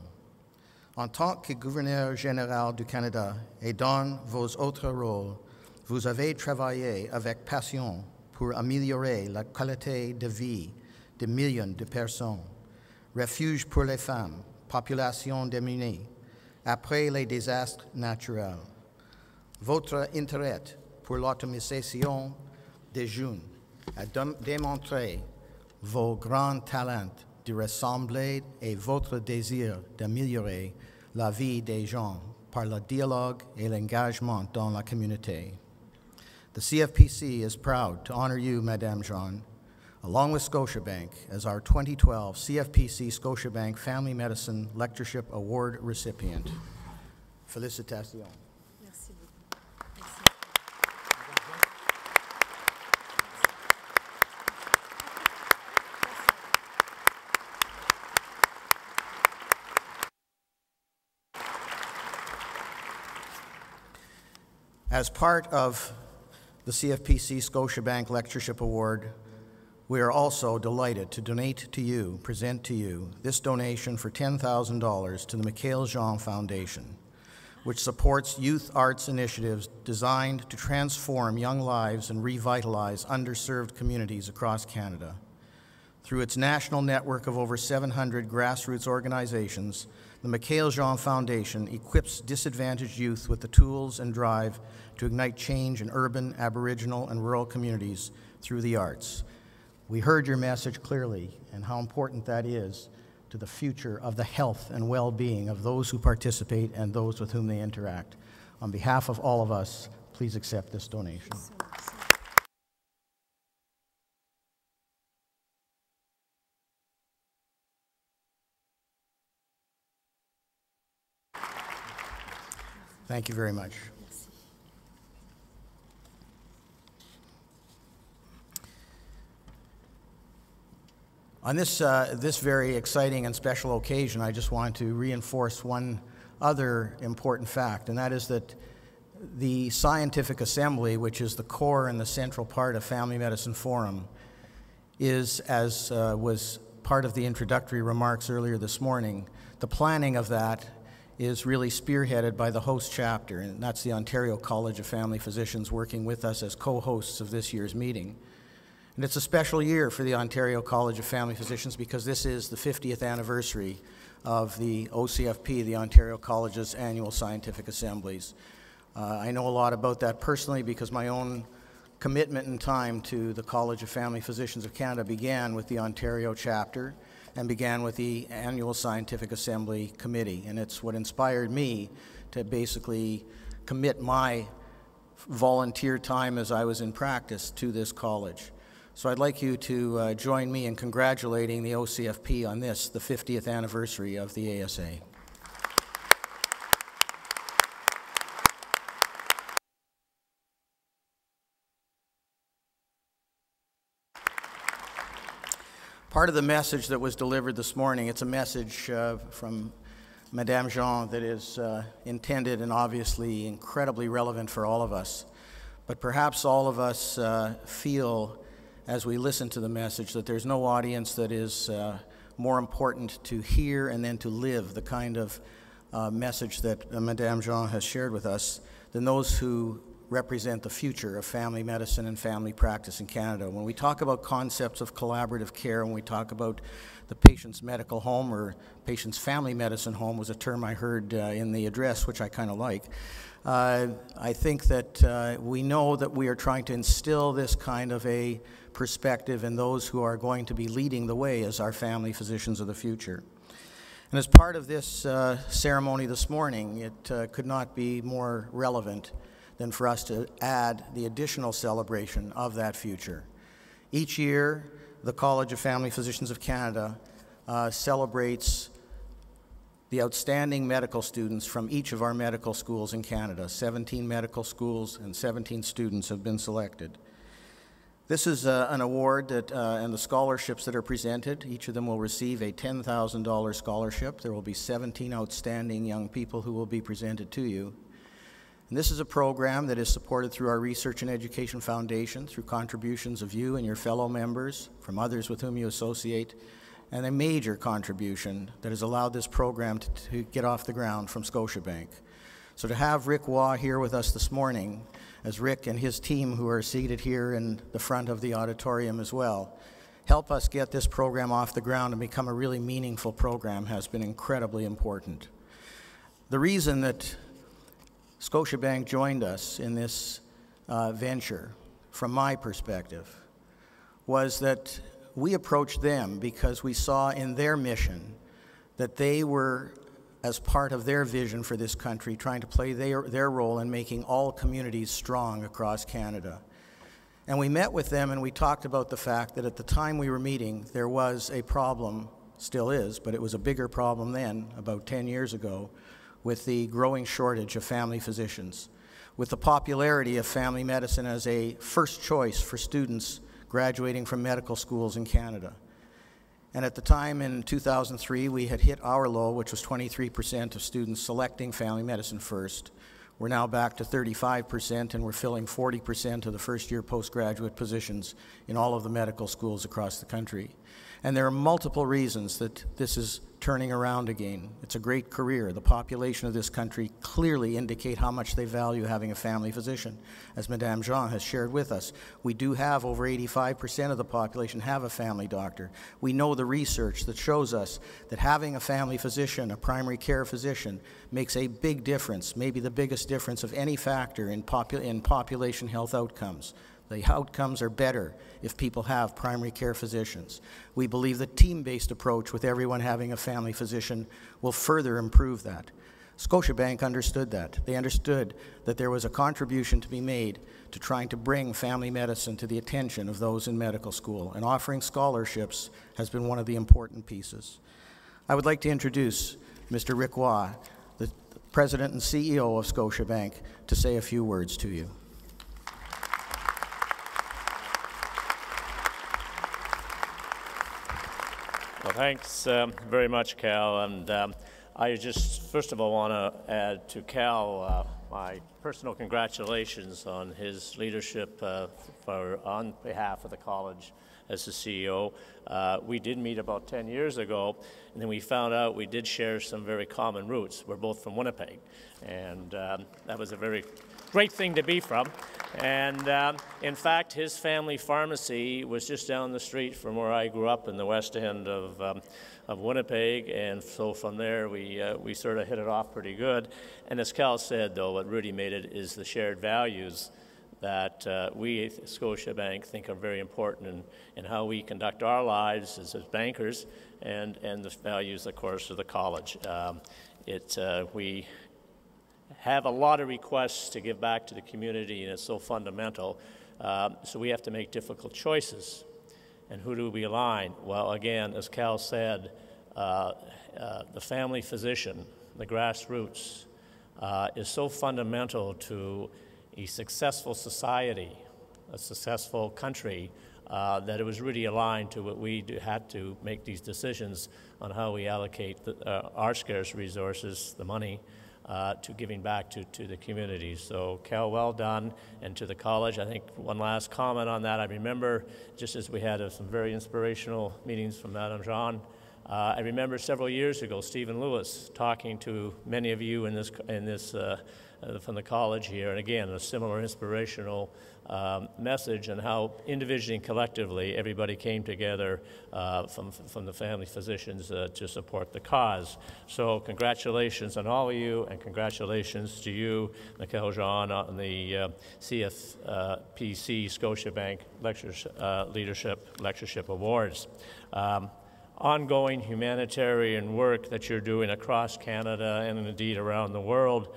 En tant que gouverneur général du Canada et dans vos autres rôles, vous avez travaillé avec passion pour améliorer la qualité de vie de millions de personnes, refuge pour les femmes, population démunie, après les désastres naturels. Votre intérêt pour l'autonomisation des jeunes a démontré vos grands talents de rassembler et votre désir d'améliorer la vie des gens par le dialogue et l'engagement dans la communauté. The CFPC is proud to honor you, Madame Jean, along with Scotiabank, as our 2012 CFPC Scotiabank Family Medicine Lectureship Award recipient. Félicitations. Merci beaucoup. Merci. As part of the CFPC Scotiabank Lectureship Award, we are also delighted to present to you, this donation for $10,000 to the Michaël Jean Foundation, which supports youth arts initiatives designed to transform young lives and revitalize underserved communities across Canada. Through its national network of over 700 grassroots organizations, the Michaël Jean Foundation equips disadvantaged youth with the tools and drive to ignite change in urban, Aboriginal, and rural communities through the arts. We heard your message clearly and how important that is to the future of the health and well-being of those who participate and those with whom they interact. On behalf of all of us, please accept this donation. Thank you very much. On this very exciting and special occasion, I just want to reinforce one other important fact, and that is that the Scientific Assembly, which is the core and the central part of Family Medicine Forum, is, as was part of the introductory remarks earlier this morning, the planning of that is really spearheaded by the host chapter, and that's the Ontario College of Family Physicians working with us as co-hosts of this year's meeting. And it's a special year for the Ontario College of Family Physicians because this is the 50th anniversary of the OCFP, the Ontario College's annual scientific assemblies. I know a lot about that personally because my own commitment and time to the College of Family Physicians of Canada began with the Ontario chapter and began with the annual Scientific Assembly Committee. And it's what inspired me to basically commit my volunteer time as I was in practice to this college. So I'd like you to join me in congratulating the OCFP on this, the 50th anniversary of the ASA. Part of the message that was delivered this morning, it's a message from Madame Jean, that is intended and obviously incredibly relevant for all of us. But perhaps all of us feel, as we listen to the message, that there's no audience that is more important to hear and then to live the kind of message that Madame Jean has shared with us than those who represent the future of family medicine and family practice in Canada. When we talk about concepts of collaborative care, when we talk about the patient's medical home, or patient's family medicine home was a term I heard in the address, which I kind of like. I think that we know that we are trying to instill this kind of a perspective in those who are going to be leading the way as our family physicians of the future. And as part of this ceremony this morning, it could not be more relevant than for us to add the additional celebration of that future. Each year, the College of Family Physicians of Canada celebrates the outstanding medical students from each of our medical schools in Canada. 17 medical schools and 17 students have been selected. This is an award that, and the scholarships that are presented, each of them will receive a $10,000 scholarship. There will be 17 outstanding young people who will be presented to you. And this is a program that is supported through our Research and Education Foundation, through contributions of you and your fellow members, from others with whom you associate, and a major contribution that has allowed this program to get off the ground from Scotiabank. So to have Rick Waugh here with us this morning, as Rick and his team, who are seated here in the front of the auditorium as well, help us get this program off the ground and become a really meaningful program, has been incredibly important. The reason that Scotiabank joined us in this venture, from my perspective, was that we approached them because we saw in their mission that they were, as part of their vision for this country, trying to play their role in making all communities strong across Canada. And we met with them and we talked about the fact that at the time we were meeting, there was a problem, still is, but it was a bigger problem then, about 10 years ago, with the growing shortage of family physicians, with the popularity of family medicine as a first choice for students graduating from medical schools in Canada. And at the time in 2003, we had hit our low, which was 23% of students selecting family medicine first. We're now back to 35%, and we're filling 40% of the first-year postgraduate positions in all of the medical schools across the country. And there are multiple reasons that this is turning around again. It's a great career. The population of this country clearly indicate how much they value having a family physician. As Madame Jean has shared with us, we do have over 85% of the population have a family doctor. We know the research that shows us that having a family physician, a primary care physician, makes a big difference, maybe the biggest difference of any factor in population health outcomes. The outcomes are better if people have primary care physicians. We believe the team-based approach with everyone having a family physician will further improve that. Scotiabank understood that. They understood that there was a contribution to be made to trying to bring family medicine to the attention of those in medical school, and offering scholarships has been one of the important pieces. I would like to introduce Mr. Rick Waugh, the President and CEO of Scotiabank, to say a few words to you. Well, thanks very much, Cal. And I just, first of all, want to add to Cal my personal congratulations on his leadership on behalf of the college as the CEO. We did meet about 10 years ago, and then we found out we did share some very common roots. We're both from Winnipeg, and that was a very great thing to be from. And in fact, his family pharmacy was just down the street from where I grew up in the west end of Winnipeg, and so from there we sort of hit it off pretty good. And as Cal said, though, what really made it is the shared values that we at Scotiabank think are very important in how we conduct our lives as bankers, and the values, of course, of the college. We have a lot of requests to give back to the community, and it's so fundamental. So we have to make difficult choices. And who do we align? Well, again, as Cal said, the family physician, the grassroots, is so fundamental to a successful society, a successful country, that it was really aligned to what we had to make these decisions on how we allocate our scarce resources, the money, to giving back to the community. So Cal, well done, and to the college. I think one last comment on that. I remember, just as we had some very inspirational meetings from Madame Jean, I remember several years ago, Stephen Lewis talking to many of you in this from the college here, and again, a similar inspirational message on how individually and collectively everybody came together from the family physicians to support the cause. So congratulations on all of you, and congratulations to you, Michael Jean, on the CFPC Scotiabank Leadership Lectureship Awards. Ongoing humanitarian work that you're doing across Canada and indeed around the world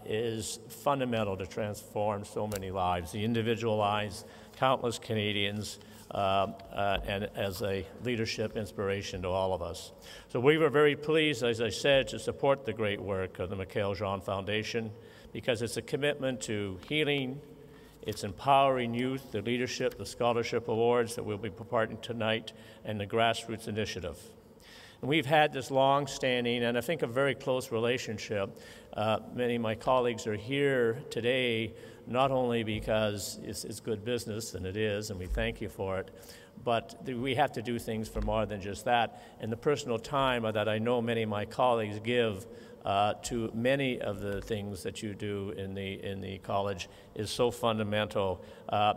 is fundamental to transform so many lives, the individual lives, countless Canadians, and as a leadership inspiration to all of us. So we were very pleased, as I said, to support the great work of the Michael Jean Foundation, because it's a commitment to healing, it's empowering youth, the leadership, the scholarship awards that we'll be parting tonight, and the grassroots initiative. And we've had this long-standing and I think a very close relationship. Many of my colleagues are here today not only because it's good business, and it is, and we thank you for it, but we have to do things for more than just that. And the personal time that I know many of my colleagues give to many of the things that you do in the college is so fundamental.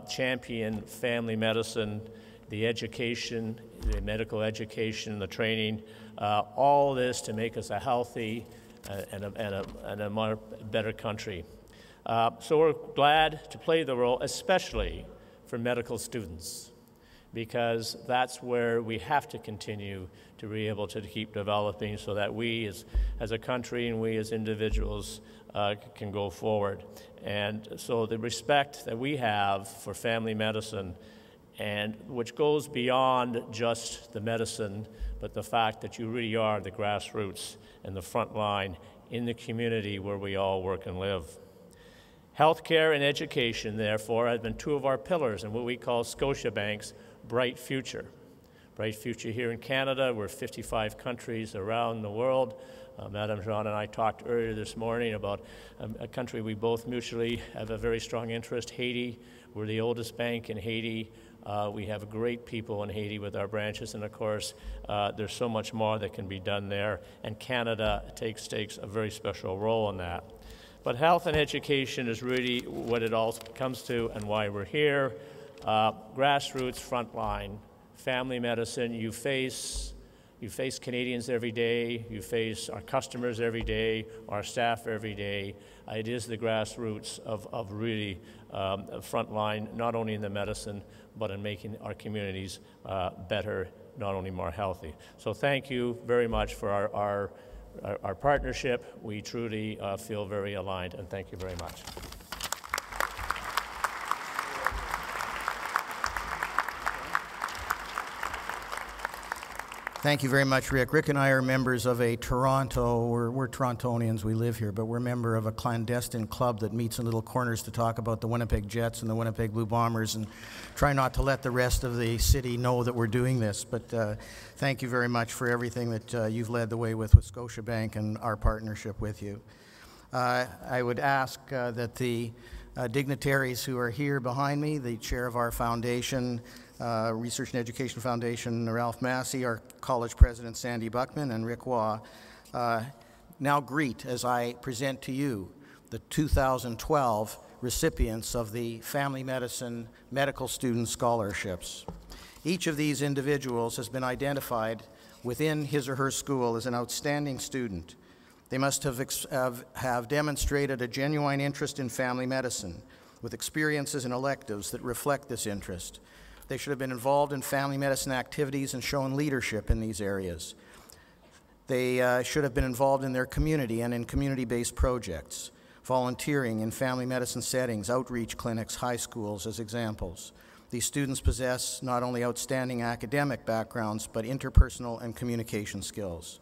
Champion family medicine, the education, the medical education, the training, all this to make us a healthy and a more better country. So we're glad to play the role, especially for medical students, because that's where we have to continue to be able to keep developing so that we as a country and we as individuals can go forward. And so the respect that we have for family medicine, and which goes beyond just the medicine, but the fact that you really are the grassroots and the front line in the community where we all work and live. Healthcare and education, therefore, have been two of our pillars in what we call Scotiabank's Bright Future. Bright Future here in Canada. We're 55 countries around the world. Madame Jean and I talked earlier this morning about a country we both mutually have a very strong interest, Haiti. We're the oldest bank in Haiti. We have great people in Haiti with our branches, and of course, there's so much more that can be done there, and Canada takes a very special role in that. But health and education is really what it all comes to and why we're here. Grassroots, frontline, family medicine. You face Canadians every day. You face our customers every day, our staff every day. It is the grassroots of really frontline, not only in the medicine, but in making our communities better, not only more healthy. So thank you very much for our partnership. We truly feel very aligned, and thank you very much. Thank you very much, Rick. Rick and I are members of a Toronto, we're Torontonians, we live here, but we're a member of a clandestine club that meets in little corners to talk about the Winnipeg Jets and the Winnipeg Blue Bombers, and try not to let the rest of the city know that we're doing this. But thank you very much for everything that you've led the way with Scotiabank and our partnership with you. I would ask that the dignitaries who are here behind me, the chair of our foundation, Research and Education Foundation, Ralph Massey, our college president, Sandy Buckman, and Rick Waugh, now greet, as I present to you, the 2012 recipients of the Family Medicine Medical Student Scholarships. Each of these individuals has been identified within his or her school as an outstanding student. They must have demonstrated a genuine interest in family medicine, with experiences and electives that reflect this interest. They should have been involved in family medicine activities and shown leadership in these areas. They should have been involved in their community and in community-based projects, volunteering in family medicine settings, outreach clinics, high schools as examples. These students possess not only outstanding academic backgrounds, but interpersonal and communication skills.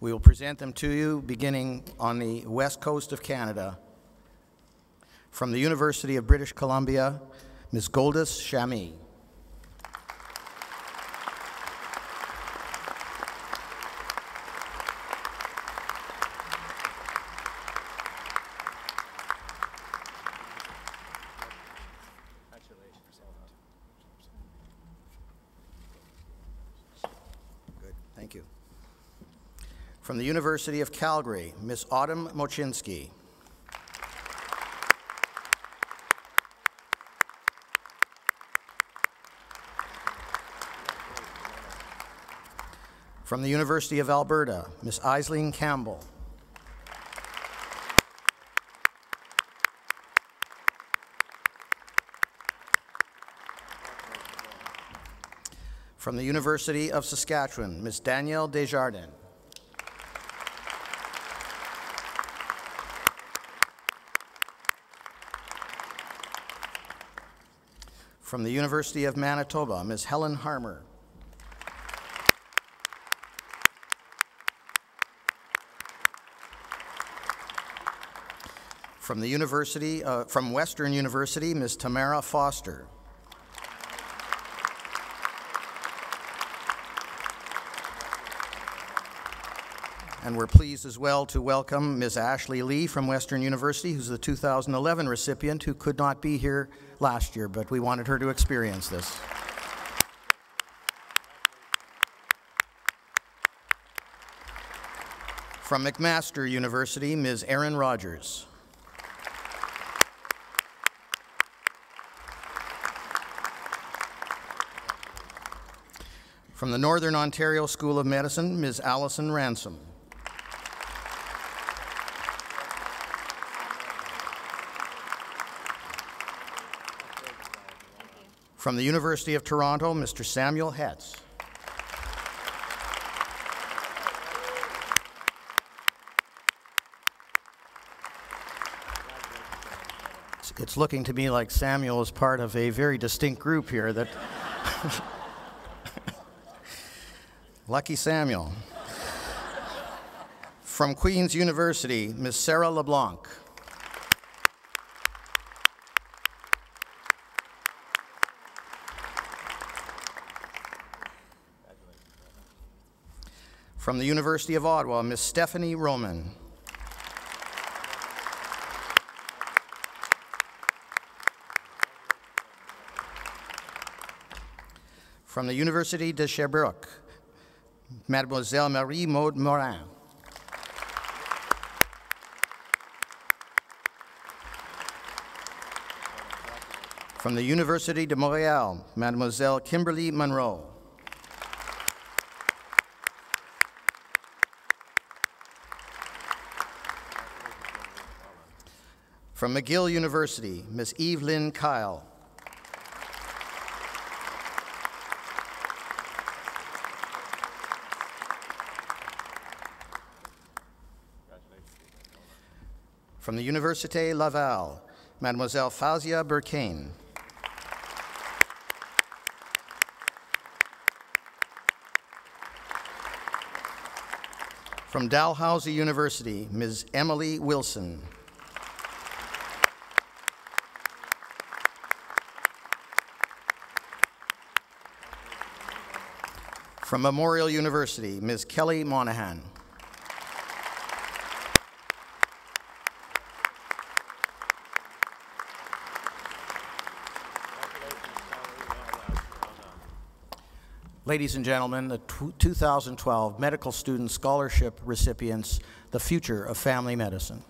We will present them to you beginning on the west coast of Canada. From the University of British Columbia, Ms. Goldis Shami. Good, thank you. From the University of Calgary, Ms. Autumn Mochinsky. From the University of Alberta, Ms. Aisling Campbell. From the University of Saskatchewan, Ms. Danielle Desjardins. From the University of Manitoba, Ms. Helen Harmer. From the University, from Western University, Ms. Tamara Foster. And we're pleased as well to welcome Ms. Ashley Lee from Western University, who's the 2011 recipient who could not be here last year, but we wanted her to experience this. From McMaster University, Ms. Erin Rogers. From the Northern Ontario School of Medicine, Ms. Allison Ransom. From the University of Toronto, Mr. Samuel Hetz. It's looking to me like Samuel is part of a very distinct group here that... Lucky Samuel. From Queen's University, Ms. Sarah LeBlanc. From the University of Ottawa, Ms. Stephanie Roman. From the University de Sherbrooke, Mademoiselle Marie-Maude Morin. From the University de Montréal, Mademoiselle Kimberly Monroe. From McGill University, Ms. Evelyn Kyle. From the Université Laval, Mademoiselle Fazia Burkane. From Dalhousie University, Ms. Emily Wilson. From Memorial University, Ms. Kelly Monahan. Ladies and gentlemen, the 2012 Medical Student Scholarship recipients, the future of family medicine.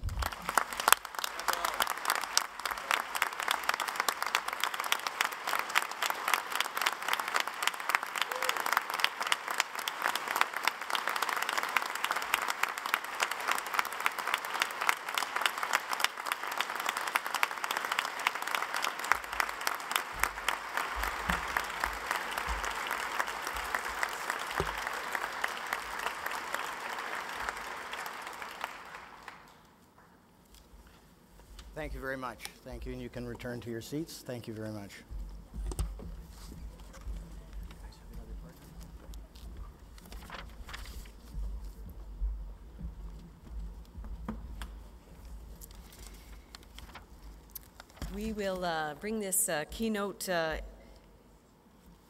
Thank you very much. Thank you, and you can return to your seats. Thank you very much. We will bring this keynote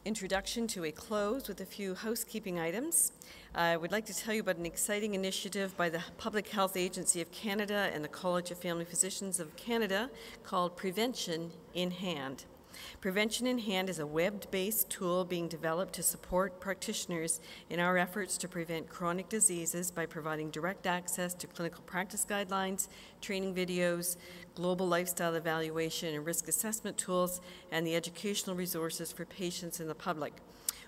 introduction to a close with a few housekeeping items. I would like to tell you about an exciting initiative by the Public Health Agency of Canada and the College of Family Physicians of Canada called Prevention in Hand. Prevention in Hand is a web-based tool being developed to support practitioners in our efforts to prevent chronic diseases by providing direct access to clinical practice guidelines, training videos, global lifestyle evaluation and risk assessment tools, and the educational resources for patients and the public.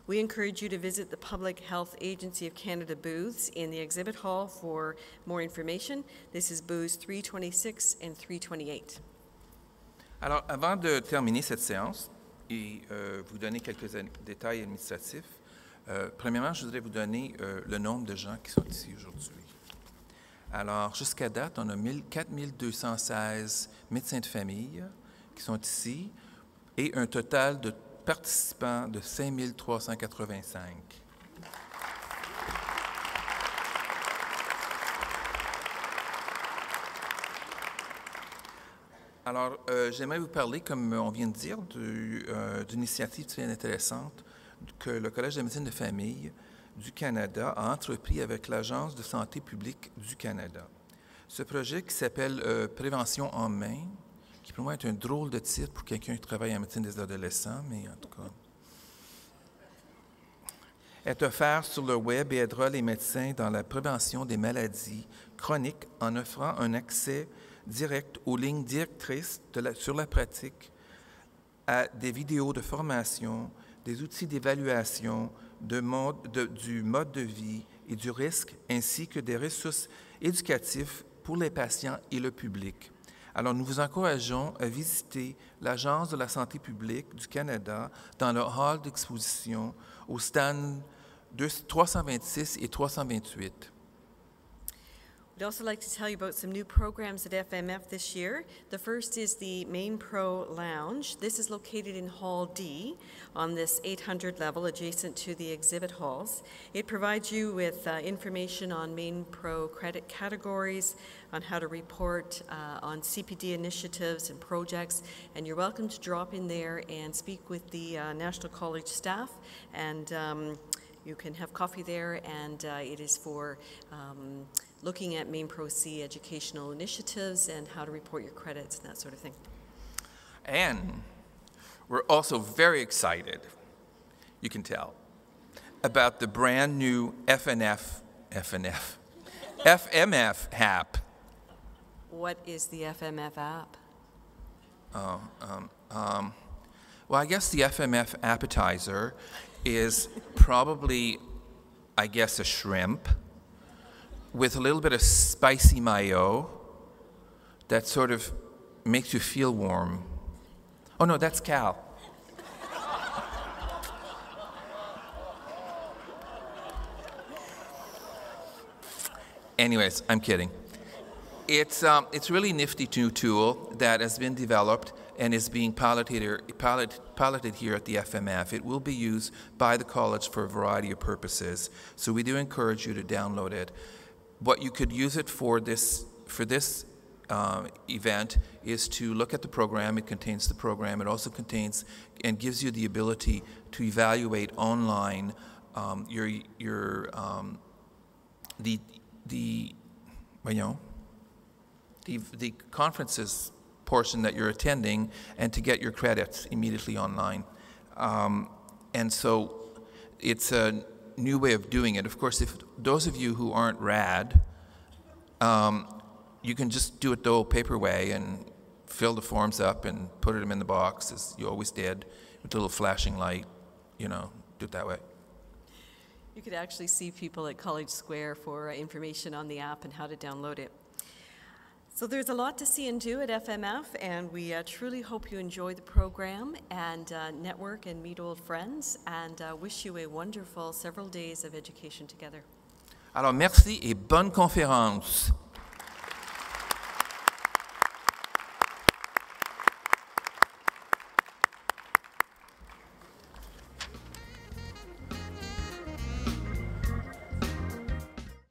We encourage you to visit the Public Health Agency of Canada booths in the exhibit hall for more information. This is booths 326 and 328. Alors, avant de terminer cette séance et vous donner quelques détails administratifs, premièrement, je voudrais vous donner le nombre de gens qui sont ici aujourd'hui. Alors, jusqu'à date, on a 4216 médecins de famille qui sont ici et un total de participants de 5385. Alors, j'aimerais vous parler, comme on vient de dire, d'une initiative très intéressante que le Collège de médecine de famille du Canada a entrepris avec l'Agence de santé publique du Canada. Ce projet qui s'appelle Prévention en main, qui pour moi est un drôle de titre pour quelqu'un qui travaille en médecine des adolescents, mais en tout cas, est offert sur le web et aidera les médecins dans la prévention des maladies chroniques en offrant un accès direct aux lignes directrices sur la pratique, à des vidéos de formation, des outils d'évaluation du mode de vie et du risque, ainsi que des ressources éducatives pour les patients et le public. Alors, nous vous encourageons à visiter l'Agence de la santé publique du Canada dans le hall d'exposition au stand 326 et 328. We'd also like to tell you about some new programs at FMF this year. The first is the Main Pro Lounge. This is located in Hall D on this 800 level adjacent to the exhibit halls. It provides you with information on Main Pro credit categories, on how to report on CPD initiatives and projects, and you're welcome to drop in there and speak with the National College staff, and you can have coffee there, and it is for looking at Main Pro C educational initiatives and how to report your credits and that sort of thing. And we're also very excited, you can tell, about the brand new FMF app. What is the FMF app? Well, I guess the FMF appetizer is probably, I guess, a shrimp with a little bit of spicy mayo that sort of makes you feel warm. Oh no, that's Cal. Anyways, I'm kidding. It's a really nifty new tool that has been developed and is being piloted here at the FMF. It will be used by the college for a variety of purposes, so we do encourage you to download it. What you could use it for this event is to look at the program. It contains the program. It also contains and gives you the ability to evaluate online the conferences portion that you're attending and to get your credits immediately online. And so it's a new way of doing it. Of course, if those of you who aren't rad, you can just do it the old paper way and fill the forms up and put them in the box as you always did with a little flashing light, do it that way. You could actually see people at College Square for information on the app and how to download it. So there's a lot to see and do at FMF, and we truly hope you enjoy the program and network and meet old friends, and wish you a wonderful several days of education together. Alors, merci et bonne conférence.